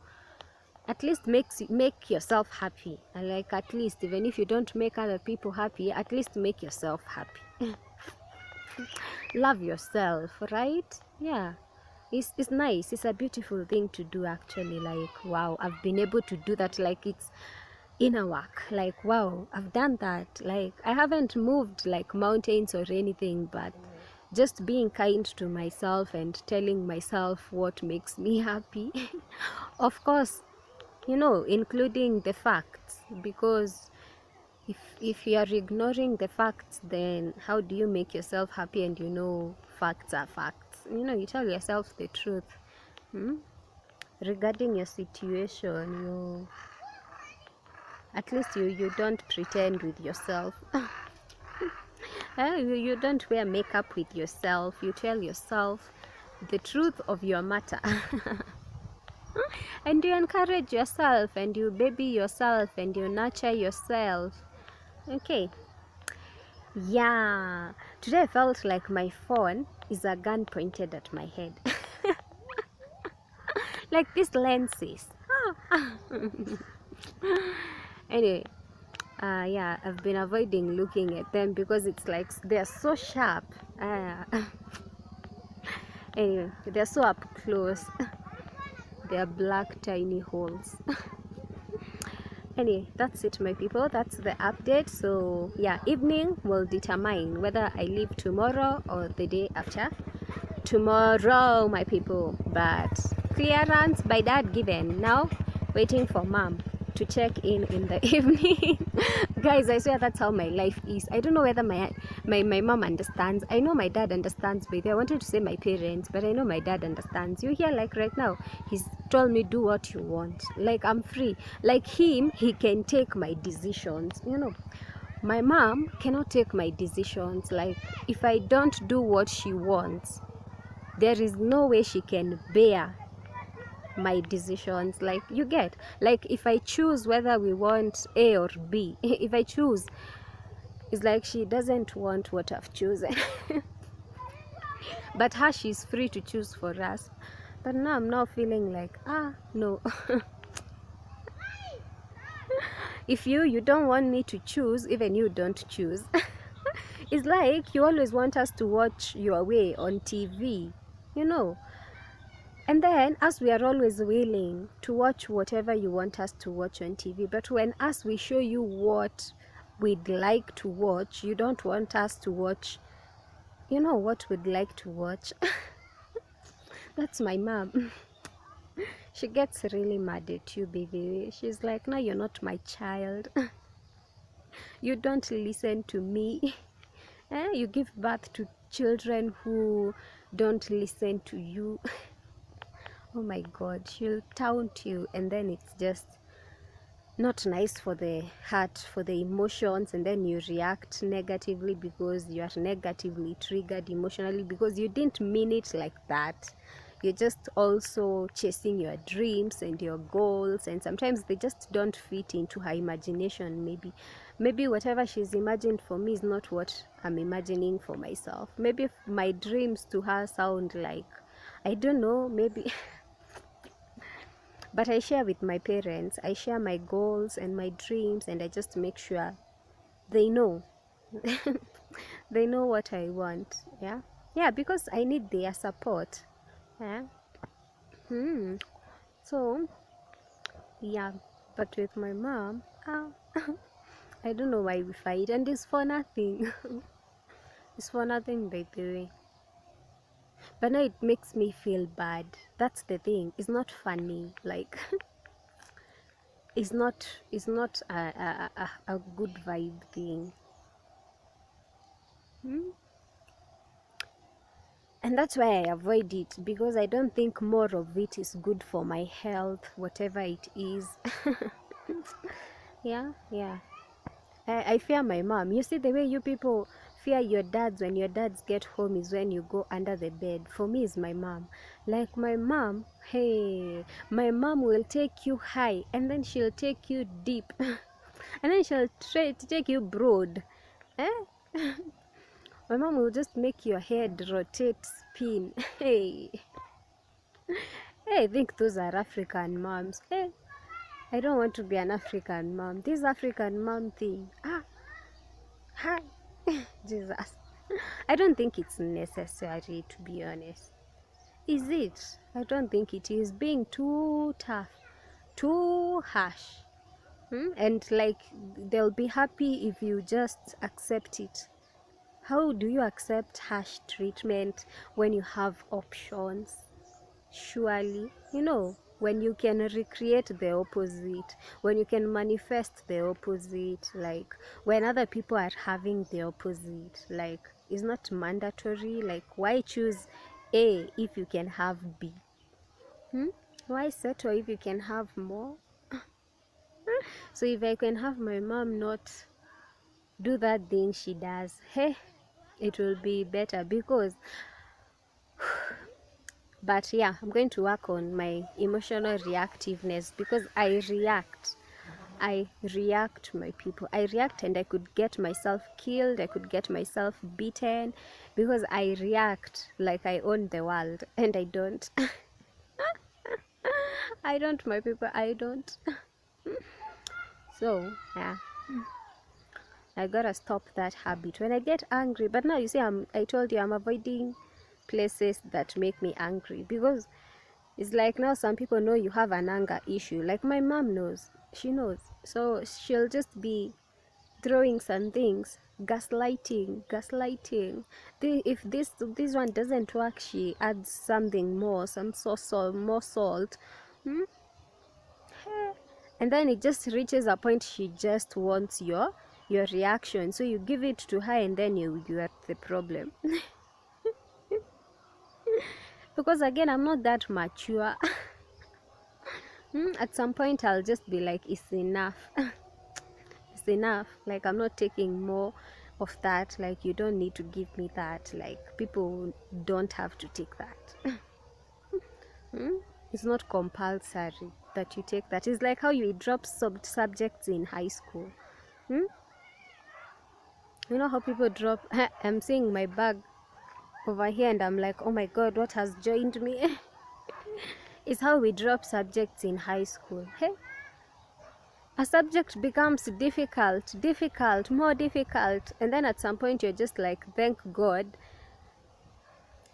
at least make yourself happy. And like, at least even if you don't make other people happy, at least make yourself happy. Love yourself, right? Yeah, it's nice. It's a beautiful thing to do, actually. Like, wow, I've been able to do that. Like, it's inner work. Like, wow, I've done that. Like, I haven't moved like mountains or anything, but just being kind to myself and telling myself what makes me happy. Of course, including the facts, because if you are ignoring the facts, then how do you make yourself happy? And facts are facts. You tell yourself the truth regarding your situation. At least you don't pretend with yourself. You don't wear makeup with yourself. You tell yourself the truth of your matter. And you encourage yourself, and you baby yourself, and you nurture yourself. Okay. Yeah. Today I felt like my phone is a gun pointed at my head. Like these lenses. Anyway, yeah, I've been avoiding looking at them because it's like they're so sharp. Anyway, they're so up close. They're black tiny holes. Anyway, that's it, my people. That's the update. So yeah, evening will determine whether I leave tomorrow or the day after tomorrow, my people. But clearance by dad given. Now waiting for mom to check in the evening. Guys, I swear that's how my life is. I don't know whether my mom understands. I know my dad understands, but I wanted to say my parents, but I know my dad understands. You hear, like right now, he's told me do what you want. Like, I'm free. Like him, he can take my decisions. My mom cannot take my decisions. Like, if I don't do what she wants, there is no way she can bear my decisions. Like, you get, like, if I choose whether we want A or B, if I choose, it's like she doesn't want what I've chosen. But her, she's free to choose for us. But now I'm now feeling like, no. If you don't want me to choose, even you don't choose. It's like you always want us to watch your way on TV, And then, as we are always willing to watch whatever you want us to watch on TV, but when us we show you what we'd like to watch, you don't want us to watch, what we'd like to watch. That's my mom. She gets really mad at you, baby. She's like, no, you're not my child. You don't listen to me. You give birth to children who don't listen to you. Oh my God, she'll taunt you, and then it's just not nice for the heart, for the emotions, and then you react negatively because you are negatively triggered emotionally because you didn't mean it like that. You're just also chasing your dreams and your goals, and sometimes they just don't fit into her imagination. Maybe whatever she's imagined for me is not what I'm imagining for myself. Maybe my dreams to her sound like, I don't know, maybe. But I share with my parents. I share my goals and my dreams, and I just make sure they know They know what I want. Yeah, yeah, because I need their support. Yeah. So yeah, but with my mom, I don't know why we fight, and it's for nothing. It's for nothing, by the way. But now it makes me feel bad. That's the thing. It's not funny. Like it's not a good vibe thing. And that's why I avoid it, because I don't think more of it is good for my health, whatever it is. Yeah, yeah. I fear my mom. You see, the way you people fear your dads when your dads get home is when you go under the bed. For me, is my mom. Like my mom, hey, my mom will take you high and then she'll take you deep. And then she'll try to take you broad. Eh? My mom will just make your head rotate, spin. Hey. Hey, I think those are African moms. Hey, I don't want to be an African mom. This African mom thing. Hi. Jesus. I don't think it's necessary, to be honest. Is it? I don't think it is. Being too tough, too harsh. And like, they'll be happy if you just accept it. How do you accept harsh treatment when you have options? Surely, when you can recreate the opposite, when you can manifest the opposite, like when other people are having the opposite, like it's not mandatory. Like, why choose A if you can have B? Why settle if you can have more? So if I can have my mom not do that thing she does, hey, it will be better. Because but yeah, I'm going to work on my emotional reactiveness, because I react, my people. I react, and I could get myself killed, I could get myself beaten, because I react like I own the world, and I don't. I don't, my people, I don't. So yeah, I gotta stop that habit when I get angry. But now, you see, I told you I'm avoiding places that make me angry, because it's like, now some people know you have an anger issue. Like my mom knows, she knows, so she'll just be throwing some things, gaslighting. If this one doesn't work, she adds something more, some sauce or more salt. And then it just reaches a point she just wants your reaction, so you give it to her, and then you are the problem. Because again, I'm not that mature. At some point I'll just be like, it's enough. It's enough. Like, I'm not taking more of that. Like, you don't need to give me that. Like, people don't have to take that. It's not compulsory that you take that. It's like how you drop subjects in high school. You know how people drop I'm seeing my bag over here, and I'm like, oh my god, what has joined me? It's how we drop subjects in high school. Hey, a subject becomes difficult, more difficult, and then at some point you're just like, thank god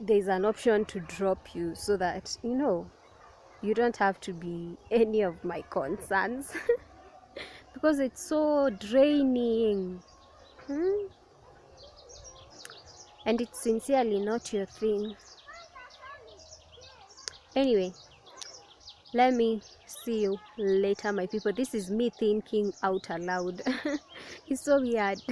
there's an option to drop you, so that you don't have to be any of my concerns. Because it's so draining. And it's sincerely not your thing. Anyway, let me see you later, my people. This is me thinking out aloud. It's so weird.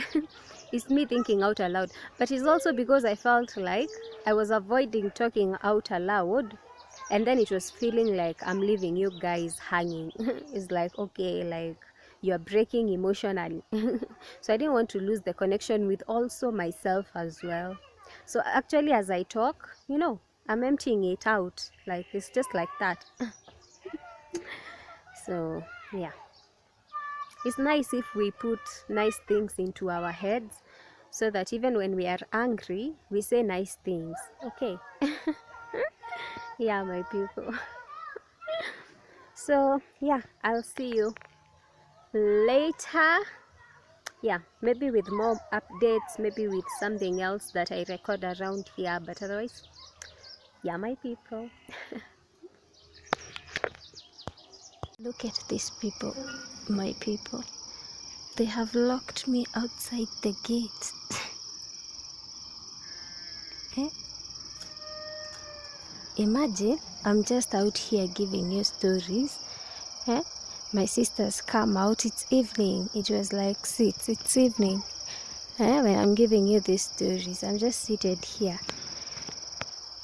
It's me thinking out aloud, but it's also because I felt like I was avoiding talking out aloud, and then it was feeling like I'm leaving you guys hanging. It's like, okay, like you're breaking emotionally. So I didn't want to lose the connection with also myself as well. So actually, as I talk, I'm emptying it out. Like, it's just like that. So yeah, it's nice if we put nice things into our heads, so that even when we are angry, we say nice things. Okay. Yeah, my people. So yeah, I'll see you later. yeah, maybe with more updates, maybe with something else that I record around here. But otherwise, yeah, my people. Look at these people, my people. They have locked me outside the gate. Eh? Imagine I'm just out here giving you stories. Eh? My sisters come out. It's evening. It was like 6. It's evening. When I'm giving you these stories, I'm just seated here.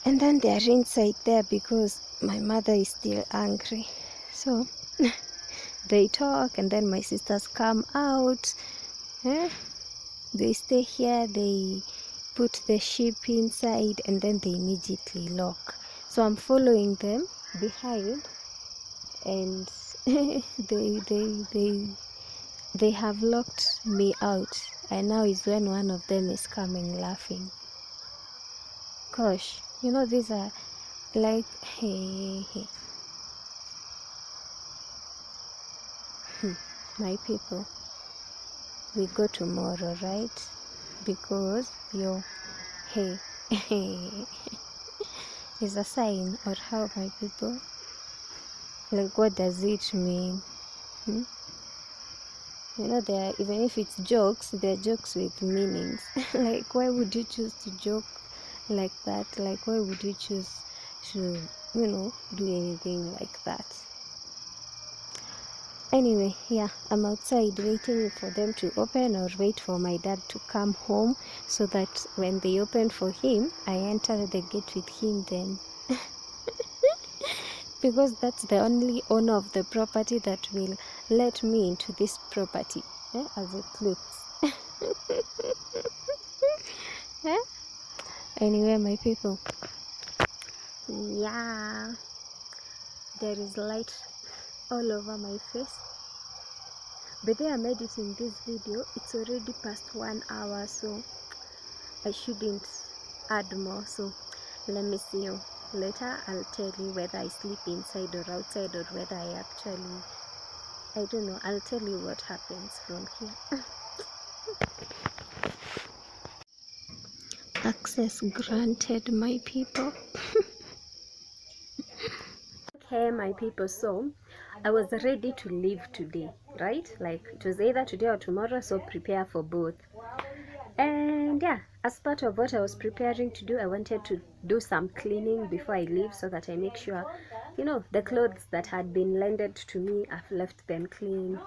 And then they are inside there because my mother is still angry. So they talk, and then my sisters come out. They stay here, they put the sheep inside, and then they immediately lock. So I'm following them behind, and they have locked me out. And now is when one of them is coming laughing. Gosh, you know, these are like, hey. My people, we go tomorrow, right? Because hey is a sign, or how, my people? Like, what does it mean? You know, there, even if it's jokes, they're jokes with meanings. Like, why would you choose to joke like that? Like, why would you choose to, do anything like that? Anyway, yeah, I'm outside waiting for them to open, or wait for my dad to come home, so that when they open for him, I enter the gate with him then. Because that's the only owner of the property that will let me into this property, as it looks. Anyway, my people, yeah, there is light all over my face. But I'm editing this video, it's already past 1 hour, so I shouldn't add more. So let me see you later. I'll tell you whether I sleep inside or outside, or whether I don't know. I'll tell you what happens from here. Access granted, my people. Okay, my people, so I was ready to leave today, right? Like, it was either today or tomorrow, so prepare for both. And yeah, as part of what I was preparing to do, I wanted to do some cleaning before I leave, so that I make sure, the clothes that had been lended to me, I've left them clean.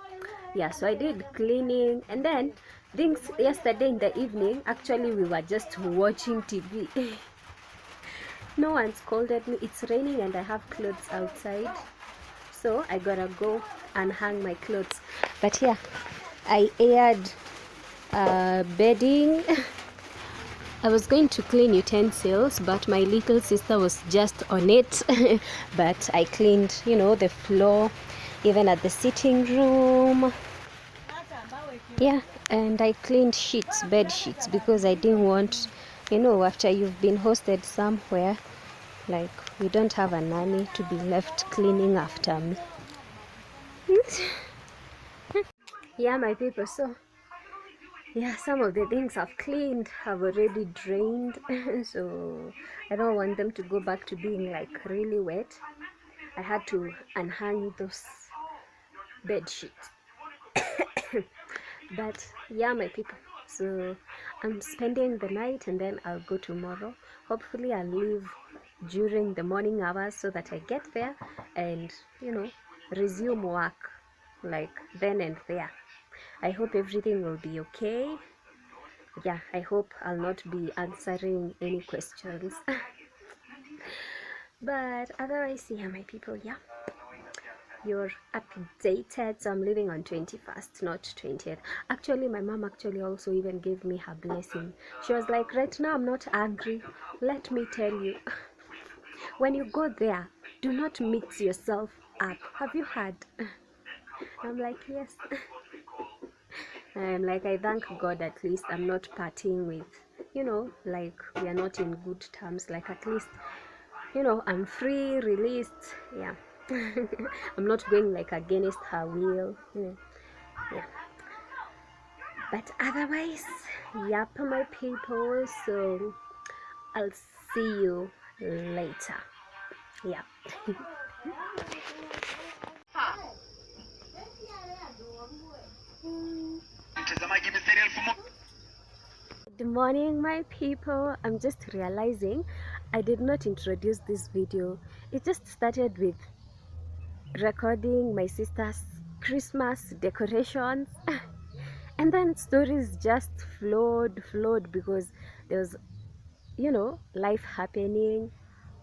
Yeah, so I did cleaning, and then things yesterday in the evening, actually we were just watching TV. No one scolded me. It's raining and I have clothes outside, so I gotta go and hang my clothes. But yeah, I aired bedding. I was going to clean utensils, but my little sister was just on it. But I cleaned, the floor, even at the sitting room. Yeah, and I cleaned bed sheets, because I didn't want, after you've been hosted somewhere, like, we don't have a nanny to be left cleaning after me. Yeah, my people, so yeah, some of the things I've cleaned have already drained. So I don't want them to go back to being like really wet. I had to unhang those bed sheets. But yeah, my people, so I'm spending the night, and then I'll go tomorrow. Hopefully I'll leave during the morning hours, so that I get there and resume work like then and there. I hope everything will be okay. Yeah, I hope I'll not be answering any questions. But otherwise, yeah, my people, yeah, you're updated. So I'm leaving on 21st, not 20th. Actually, my mom also even gave me her blessing. She was like, right now I'm not angry. Let me tell you, when you go there, do not mix yourself up. Have you heard? I'm like, yes. I'm like, I thank God, at least I'm not partying with, like, we are not in good terms. Like, at least, I'm free, released. Yeah. I'm not going like against her will. Yeah. But otherwise, yep, my people, so I'll see you later. Yep. Good morning, my people. I'm just realizing I did not introduce this video. It just started with recording my sister's Christmas decorations and then stories just flowed because there was, you know, life happening.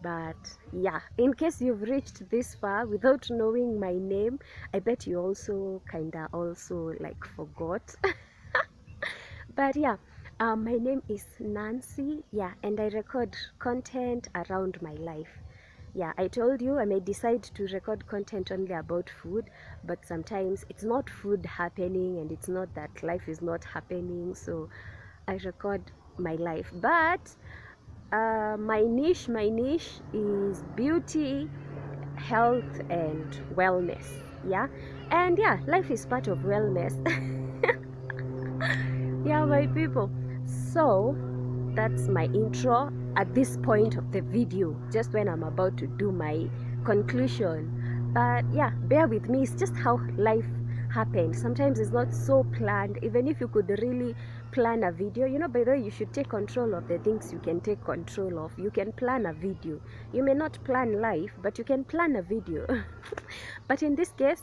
But yeah, in case you've reached this far without knowing my name, I bet you also kinda also like forgot. But yeah, my name is Nancy, yeah, and I record content around my life. Yeah, I told you I may decide to record content only about food, but sometimes it's not food happening and it's not that life is not happening, so I record my life. But my niche is beauty, health and wellness. Yeah, and yeah, life is part of wellness. Yeah, my people, so that's my intro at this point of the video, just when I'm about to do my conclusion. But yeah, bear with me, it's just how life happens. Sometimes it's not so planned. Even if you could really plan a video, you know, by the way, you should take control of the things you can take control of. You can plan a video. You may not plan life, but you can plan a video. But in this case,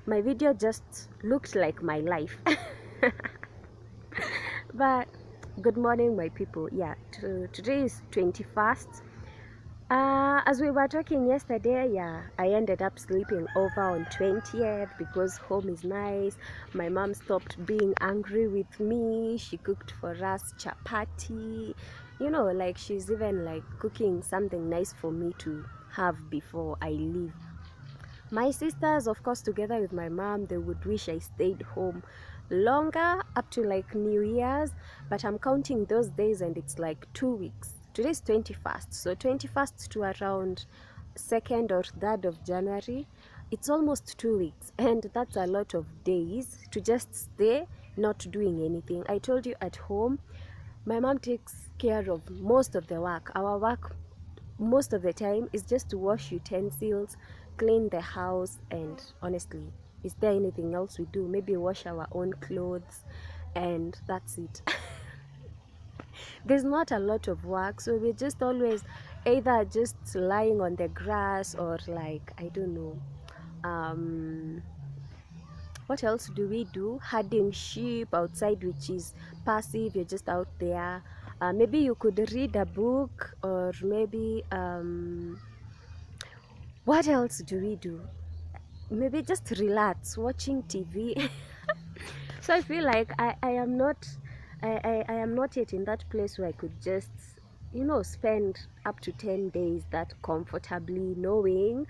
my video just looked like my life. But good morning, my people. Yeah, today is 21st. As we were talking yesterday, yeah, I ended up sleeping over on 20th because home is nice. My mom stopped being angry with me. She cooked for us chapati, you know, like she's even like cooking something nice for me to have before I leave. My sisters, of course, together with my mom, they would wish I stayed home longer up to like New Year's, but I'm counting those days and it's like 2 weeks. Today's 21st, so 21st to around 2nd or 3rd of January, it's almost 2 weeks, and that's a lot of days to just stay not doing anything. I told you, at home my mom takes care of most of the work. Our work most of the time is just to wash utensils, clean the house, and honestly, is there anything else we do? Maybe wash our own clothes, and that's it. There's not a lot of work, so we're just always either just lying on the grass or like, I don't know, what else do we do? Herding sheep outside, which is passive. You're just out there. Maybe you could read a book, or maybe what else do we do? Maybe just relax, watching TV. So I feel like I am not yet in that place where I could just, you know, spend up to 10 days that comfortably, knowing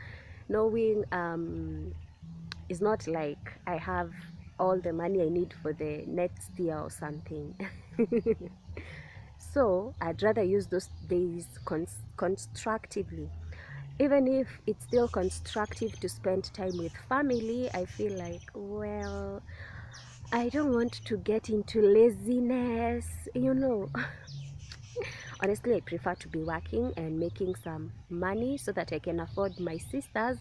it's not like I have all the money I need for the next year or something. So I'd rather use those days constructively. Even if it's still constructive to spend time with family, I feel like, well, I don't want to get into laziness, you know. Honestly, I prefer to be working and making some money so that I can afford my sisters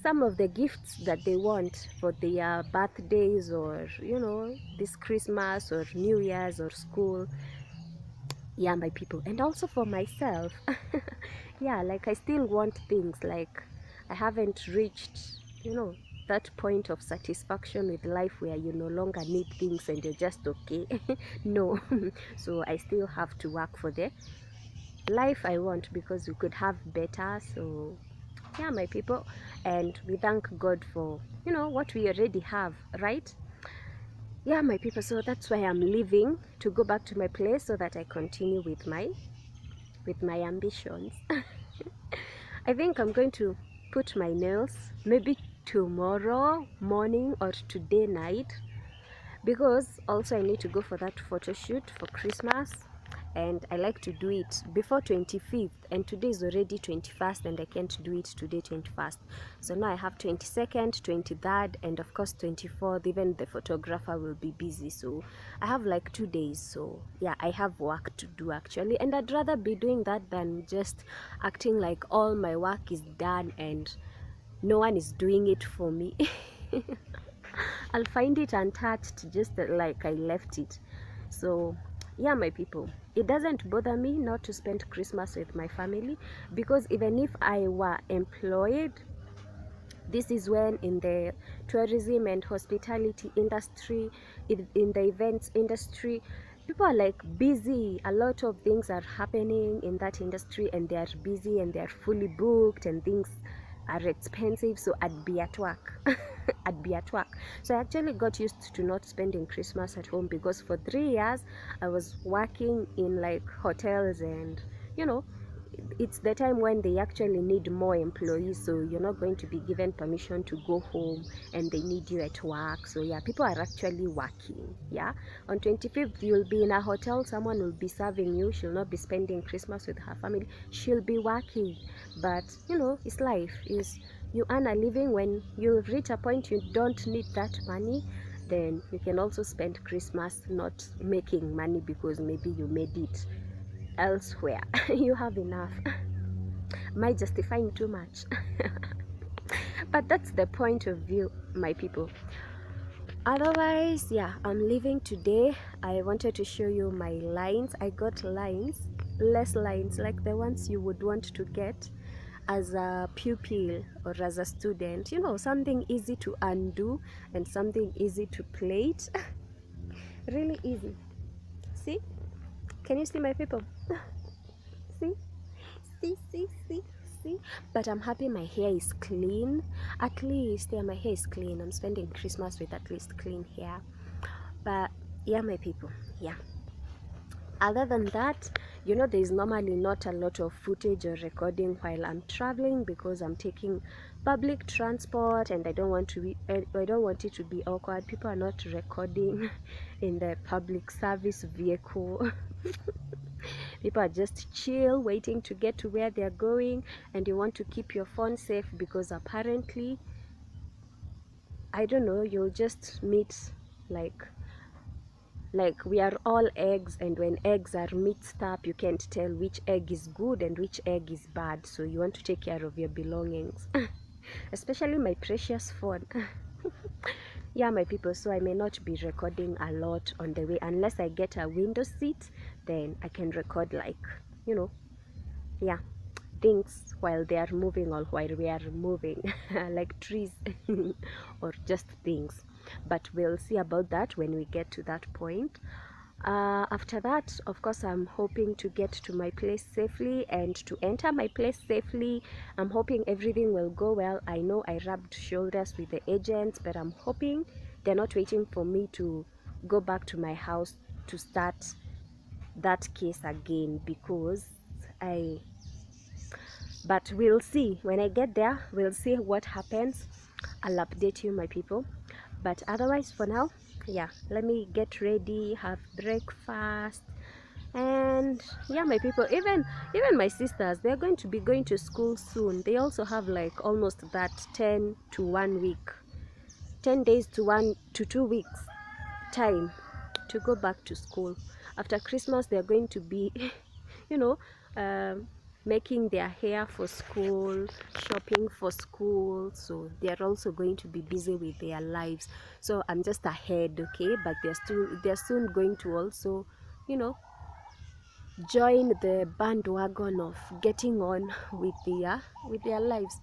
some of the gifts that they want for their birthdays, or, you know, this Christmas or New Year's or school. Yeah, my people, and also for myself. Yeah, like I still want things. Like I haven't reached, you know, that point of satisfaction with life where you no longer need things and you're just okay. No. So I still have to work for the life I want, because we could have better. So yeah, my people, and we thank God for, you know, what we already have, right? Yeah, my people, so that's why I'm leaving to go back to my place so that I continue with my ambitions. I think I'm going to put my nails maybe tomorrow morning or today night, because also I need to go for that photo shoot for Christmas, and I like to do it before 25th, and today is already 21st and I can't do it today 21st. So now I have 22nd, 23rd, and of course 24th. Even the photographer will be busy, so I have like 2 days. So yeah, I have work to do actually, and I'd rather be doing that than just acting like all my work is done and no one is doing it for me. I'll find it untouched, just like I left it. So yeah, my people, it doesn't bother me not to spend Christmas with my family, because even if I were employed, this is when in the tourism and hospitality industry, in the events industry, people are like busy. A lot of things are happening in that industry and they are busy and they are fully booked and things are expensive, so I'd be at work. I'd be at work. So I actually got used to not spending Christmas at home, because for 3 years I was working in like hotels, and you know, it's the time when they actually need more employees, so you're not going to be given permission to go home and they need you at work. So yeah, people are actually working. Yeah, on 25th you'll be in a hotel, someone will be serving you. She'll not be spending Christmas with her family, she'll be working. But you know, it's life. Is you earn a living. When you reach a point you don't need that money, then you can also spend Christmas not making money, because maybe you made it elsewhere. You have enough. Am I justifying too much? But that's the point of view, my people. Otherwise, yeah, I'm leaving today. I wanted to show you my lines. I got lines, less lines, like the ones you would want to get as a pupil or as a student. You know, something easy to undo and something easy to plate. Really easy. See? Can you see, my people? See? See? But I'm happy my hair is clean. At least, yeah, my hair is clean. I'm spending Christmas with at least clean hair. But yeah, my people, yeah. Other than that, you know, there's normally not a lot of footage or recording while I'm traveling, because I'm taking public transport and I don't want it to be awkward. People are not recording in the public service vehicle. People are just chill, waiting to get to where they're going, and you want to keep your phone safe, because apparently, I don't know, you'll just meet like we are all eggs, and when eggs are mixed up, you can't tell which egg is good and which egg is bad. So you want to take care of your belongings. Especially my precious phone. Yeah, my people, so I may not be recording a lot on the way, unless I get a window seat. Then I can record, like, you know, yeah, things while they are moving or while we are moving. Like trees or just things. But we'll see about that when we get to that point. After that, of course, I'm hoping to get to my place safely, and to enter my place safely, I'm hoping everything will go well. I know I rubbed shoulders with the agents, but I'm hoping they're not waiting for me to go back to my house to start that case again, because but we'll see. When I get there, we'll see what happens. I'll update you, my people. But otherwise, for now, yeah, let me get ready, have breakfast, and yeah, my people, even my sisters, they're going to be going to school soon. They also have like almost that 10 to 1 week, 10 days to 2 weeks time to go back to school. After Christmas, they're going to be you know, making their hair for school, shopping for school. So they're also going to be busy with their lives. So I'm just ahead, okay? But they're soon going to also, you know, join the bandwagon of getting on with their lives.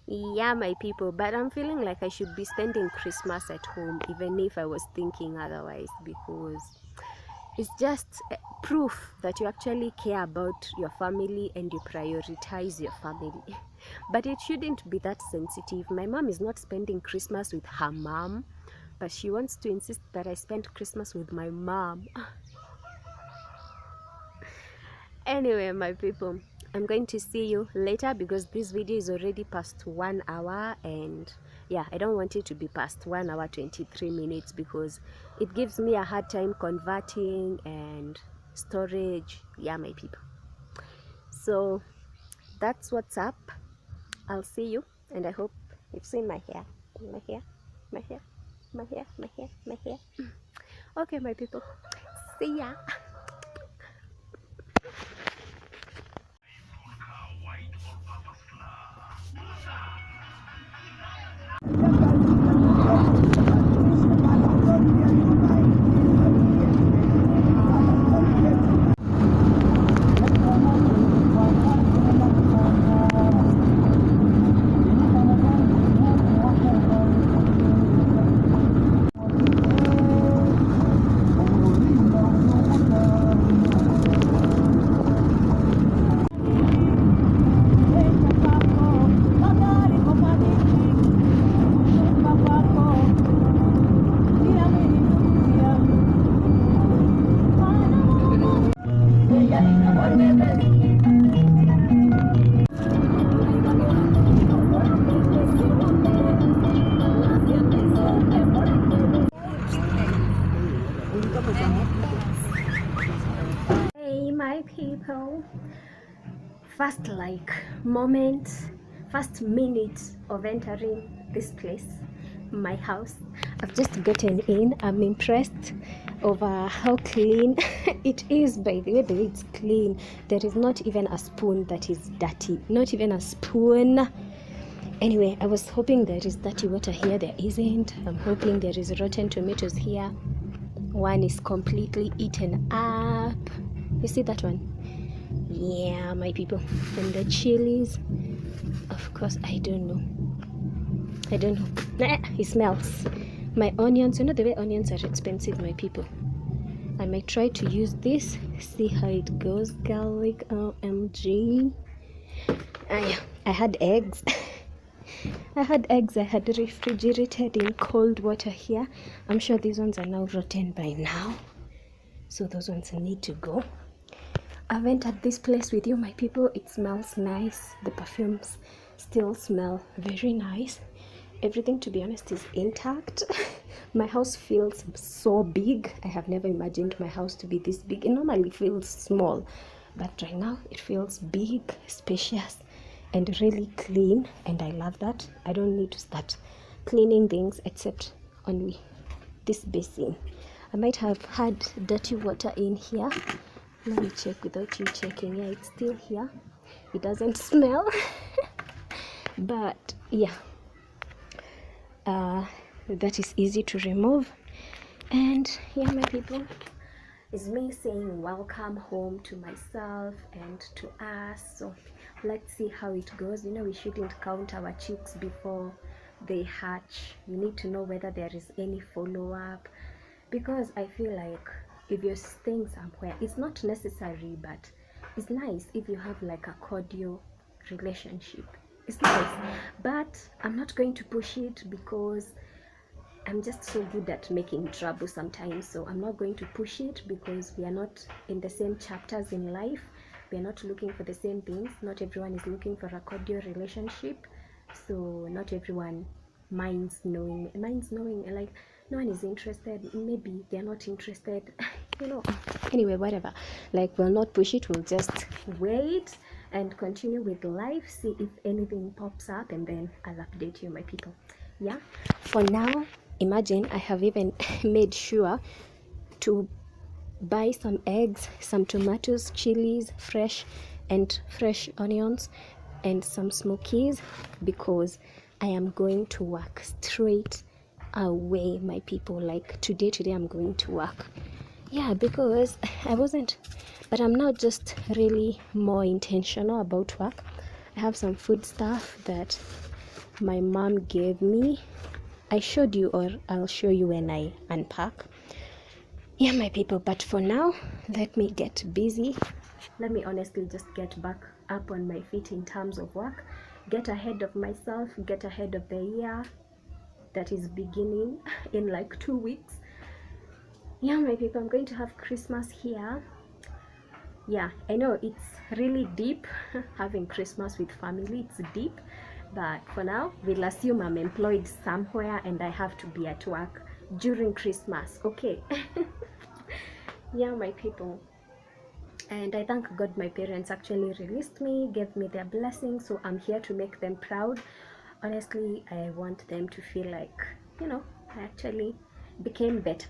Yeah, my people, but I'm feeling like I should be spending Christmas at home, even if I was thinking otherwise, because it's just proof that you actually care about your family and you prioritize your family. But it shouldn't be that sensitive. My mom is not spending Christmas with her mom, but she wants to insist that I spend Christmas with my mom. Anyway, my people, I'm going to see you later, because this video is already past 1 hour and Yeah, I don't want it to be past 1 hour 23 minutes because it gives me a hard time converting and storage. Yeah, my people. So that's what's up. I'll see you, and I hope you've seen my hair. My hair, my hair, my hair, my hair, my hair. Okay, my people. See ya. Hey my people, first first minute of entering this place, my house. I've just gotten in. I'm impressed over how clean it is. By the way, it's clean. There is not even a spoon that is dirty, not even a spoon. Anyway, I was hoping there is dirty water here. There isn't. I'm hoping there is rotten tomatoes here. One is completely eaten up. You see that one? Yeah, my people. And the chilies, of course, I don't know. It smells. My onions, you know the way onions are expensive, my people. I might try to use this, see how it goes. Garlic, OMG. Yeah, I had eggs. I had refrigerated in cold water here. I'm sure these ones are now rotten by now, so those ones need to go. I've entered this place with you, my people. It smells nice. The perfumes still smell very nice. Everything, to be honest, is intact. My house feels so big. I have never imagined my house to be this big. It normally feels small, but right now it feels big, spacious, and really clean, and I love that. I don't need to start cleaning things except only this basin. I might have had dirty water in here. Let me check without you checking. Yeah, it's still here. It doesn't smell. But yeah, that is easy to remove. And yeah, my people, it's me saying welcome home to myself and to us. So let's see how it goes. You know, we shouldn't count our chicks before they hatch. We need to know whether there is any follow-up, because I feel like if you're staying somewhere, it's not necessary, but it's nice if you have like a cordial relationship. It's nice, but I'm not going to push it because I'm just so good at making trouble sometimes. So I'm not going to push it because we are not in the same chapters in life. We are not looking for the same things. Not everyone is looking for a cordial relationship, so not everyone minds knowing, like no one is interested. Maybe they're not interested. You know, anyway, whatever. Like, we'll not push it. We'll just wait and continue with life, see if anything pops up, and then I'll update you, my people. Yeah, for now, imagine I have even made sure to buy some eggs, some tomatoes, chilies, fresh onions, and some smokies, because I am going to work straight away, my people. Like today I'm going to work. Yeah, because I wasn't, but I'm now just really more intentional about work. I have some food stuff that my mom gave me. I showed you, or I'll show you when I unpack. Yeah, my people, but for now, let me get busy. Let me honestly just get back up on my feet in terms of work, get ahead of myself, get ahead of the year that is beginning in like 2 weeks. Yeah, my people, I'm going to have Christmas here. Yeah, I know it's really deep having Christmas with family. It's deep, But for now, we'll assume I'm employed somewhere and I have to be at work during Christmas. Okay. Yeah, my people. And I thank God my parents actually released me, gave me their blessing, so I'm here to make them proud. Honestly, I want them to feel like, I actually became better.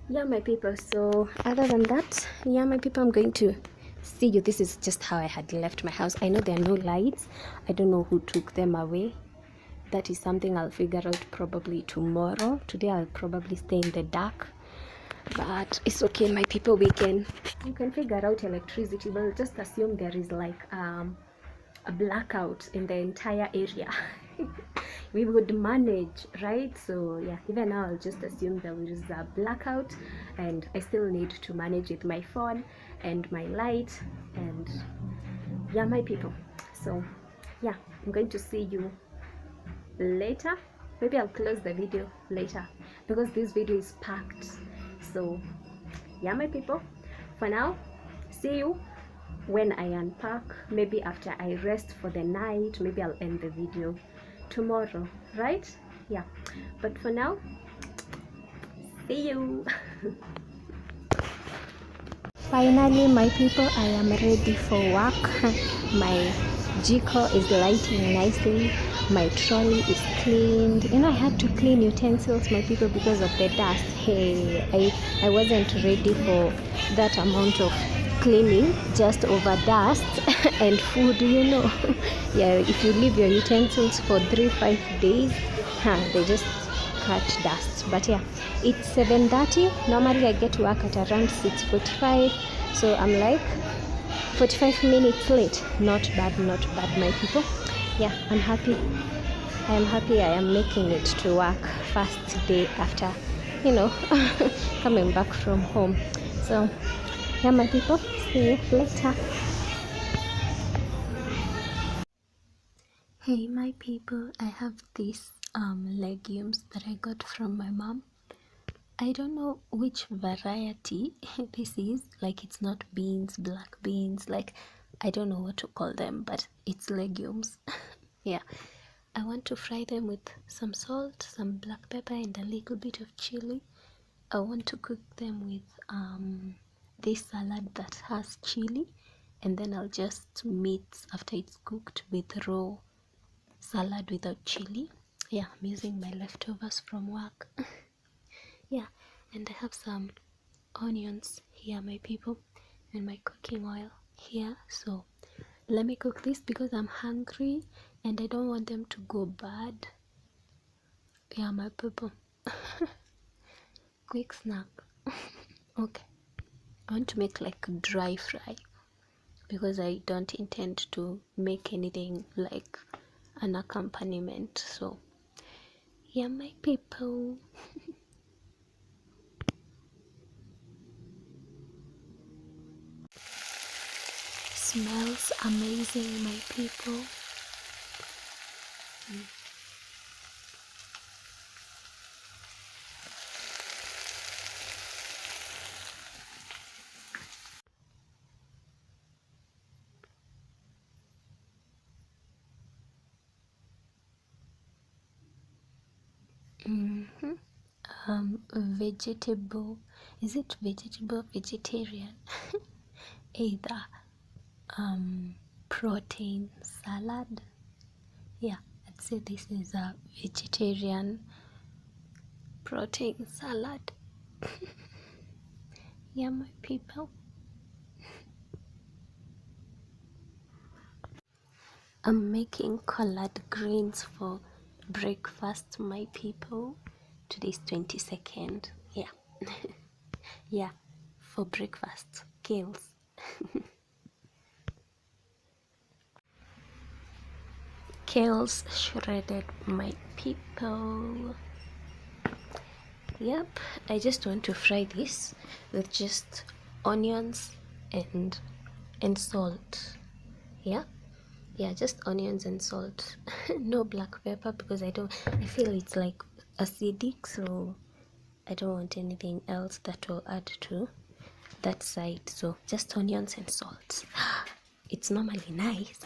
Yeah, my people. So other than that, yeah, my people, I'm going to see you. This is just how I had left my house. I know there are no lights. I don't know who took them away. That is something I'll figure out probably tomorrow. Today I'll probably stay in the dark, but it's okay, my people. You can figure out electricity, but just assume there is like a blackout in the entire area. We would manage, right? So yeah, even now I'll just assume there is a blackout, and I still need to manage with my phone and my light, and yeah, my people. So yeah, I'm going to see you later. Maybe I'll close the video later because this video is packed. So yeah, my people, for now, see you when I unpack. Maybe after I rest for the night, maybe I'll end the video tomorrow, right? Yeah, but for now, see you. Finally, my people, I am ready for work. My jiko is lighting nicely. My trolley is cleaned. I had to clean utensils, my people, because of the dust. Hey, I wasn't ready for that amount of cleaning just over dust and food. Yeah, if you leave your utensils for 3-5 days, they just catch dust. But yeah, it's 7:30. Normally I get to work at around 6:45, so I'm like 45 minutes late. Not bad, my people. Yeah, I'm happy. I am happy I am making it to work first day after coming back from home. So yeah, my people, see you later. Hey, my people, I have these legumes that I got from my mom. I don't know which variety this is. Like, it's not beans, black beans, like I don't know what to call them, but it's legumes. Yeah, I want to fry them with some salt, some black pepper, and a little bit of chili. I want to cook them with this salad that has chili, and then I'll just mix after it's cooked with raw salad without chili. Yeah, I'm using my leftovers from work. Yeah, and I have some onions here, my people, and my cooking oil here. So let me cook this because I'm hungry and I don't want them to go bad. Yeah, my people. Quick snack. Okay, I want to make like dry fry because I don't intend to make anything like an accompaniment. So yeah, my people. Smells amazing, my people. Vegetable, is it vegetable, vegetarian? Either protein salad. Yeah, I'd say this is a vegetarian protein salad. Yeah, my people. I'm making collard greens for breakfast, my people. Today's 22nd. Yeah. Yeah, for breakfast, kales. Kales shredded, my people. Yep, I just want to fry this with just onions and salt. Yeah, just onions and salt. No black pepper because I feel it's like acidic, so I don't want anything else that will add to that side. So just onions and salt. It's normally nice.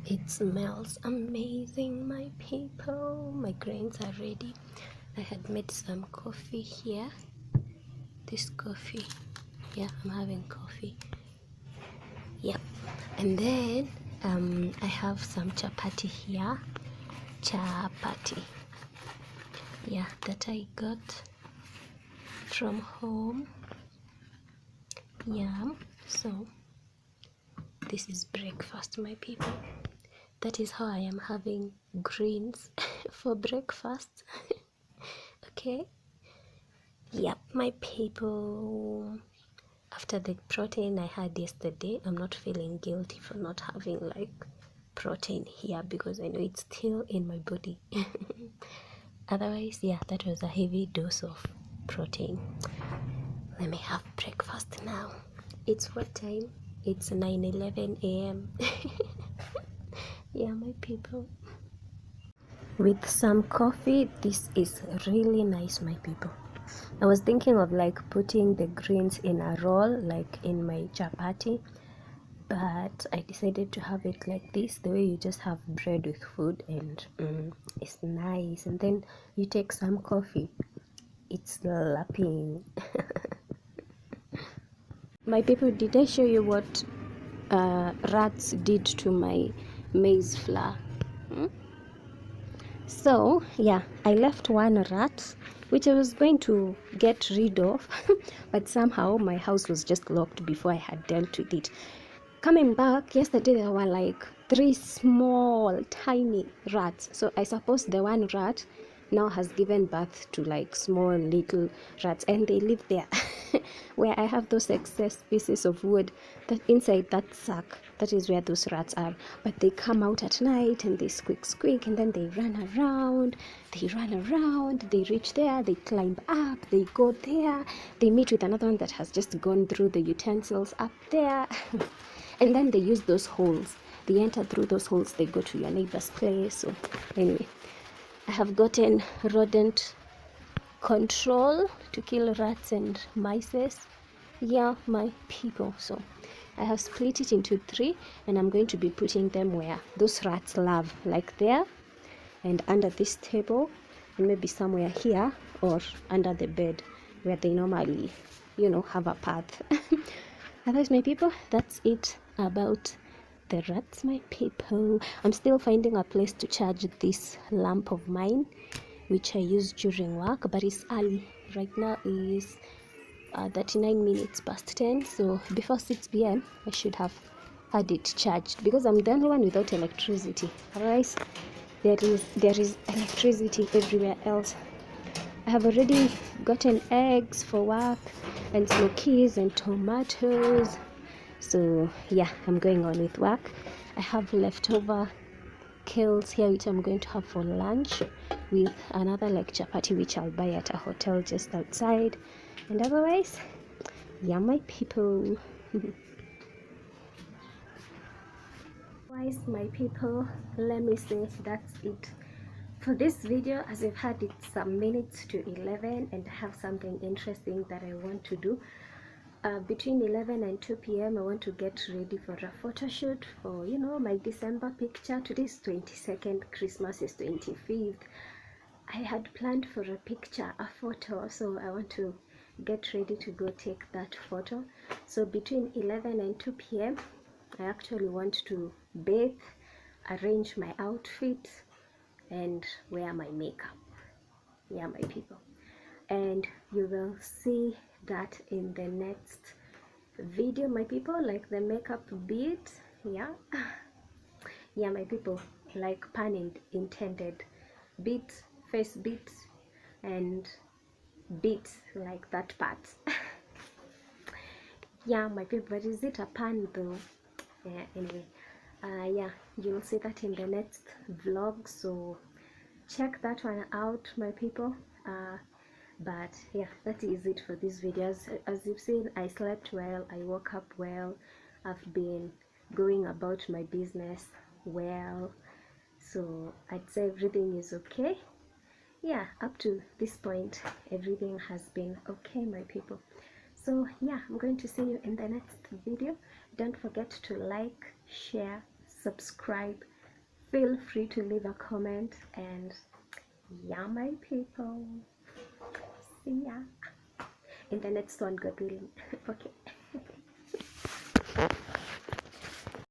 It smells amazing, my people. My grains are ready. I had made some coffee here. This coffee. Yeah, I'm having coffee. Yep. And then I have some chapati here. Chapati. Yeah, that I got from home. Yeah. So this is breakfast, my people. That is how I am having greens for breakfast. Okay. Yep, my people. After the protein I had yesterday, I'm not feeling guilty for not having like protein here because I know it's still in my body. Otherwise, yeah, that was a heavy dose of protein. Let me have breakfast now. It's what time? It's 9:11 a.m. Yeah, my people. With some coffee, this is really nice, my people. I was thinking of like putting the greens in a roll, like in my chapati, but I decided to have it like this, the way you just have bread with food, and it's nice. And then you take some coffee, it's lapping. My people, did I show you what rats did to my maize flour? So yeah, I left one rat which I was going to get rid of but somehow my house was just locked before I had dealt with it. Coming back yesterday, there were like 3 small tiny rats. So I suppose the one rat now has given birth to like small little rats, and they live there where I have those excess pieces of wood that inside that sack. That is where those rats are. But they come out at night and they squeak, and then they run around, they reach there, they climb up, they go there, they meet with another one that has just gone through the utensils up there. And then they use those holes. They enter through those holes, they go to your neighbor's place. So anyway, I have gotten rodent control to kill rats and mice. Yeah, my people. So I have split it into 3, and I'm going to be putting them where those rats love, like there and under this table, and maybe somewhere here or under the bed where they normally, have a path. Otherwise, my people, that's it about the rats, my people. I'm still finding a place to charge this lamp of mine, which I use during work, but it's early. Right now is 39 minutes past 10, so before 6 p.m. I should have had it charged, because I'm the only one without electricity. Otherwise, there is electricity everywhere else. I have already gotten eggs for work and smokies and tomatoes. So yeah, I'm going on with work. I have leftover kales here, which I'm going to have for lunch, with another like chapati which I'll buy at a hotel just outside. And otherwise, yeah, my people. Otherwise, my people, let me say that's it for this video. As you've heard, it's some minutes to 11, and I have something interesting that I want to do. Between 11 and 2 p.m. I want to get ready for a photo shoot for, my December picture. Today is 22nd, Christmas is 25th. I had planned for a picture, a photo, so I want to get ready to go take that photo. So between 11 and 2 p.m. I actually want to bathe, arrange my outfit, and wear my makeup. Yeah, my people. And you will see that in the next video, my people, like the makeup bit. Yeah. Yeah, my people, like pun intended, bit, face bit, and bit, like that part. Yeah, my people, but is it a pun though? Yeah, anyway, yeah, you'll see that in the next vlog, so check that one out, my people. But yeah, that is it for this video. As you've seen, I slept well, I woke up well, I've been going about my business well, so I'd say everything is okay. Yeah, up to this point everything has been okay, my people. So yeah, I'm going to see you in the next video. Don't forget to like, share, subscribe. Feel free to leave a comment, and yeah, my people, see ya in the next one, God willing. Okay.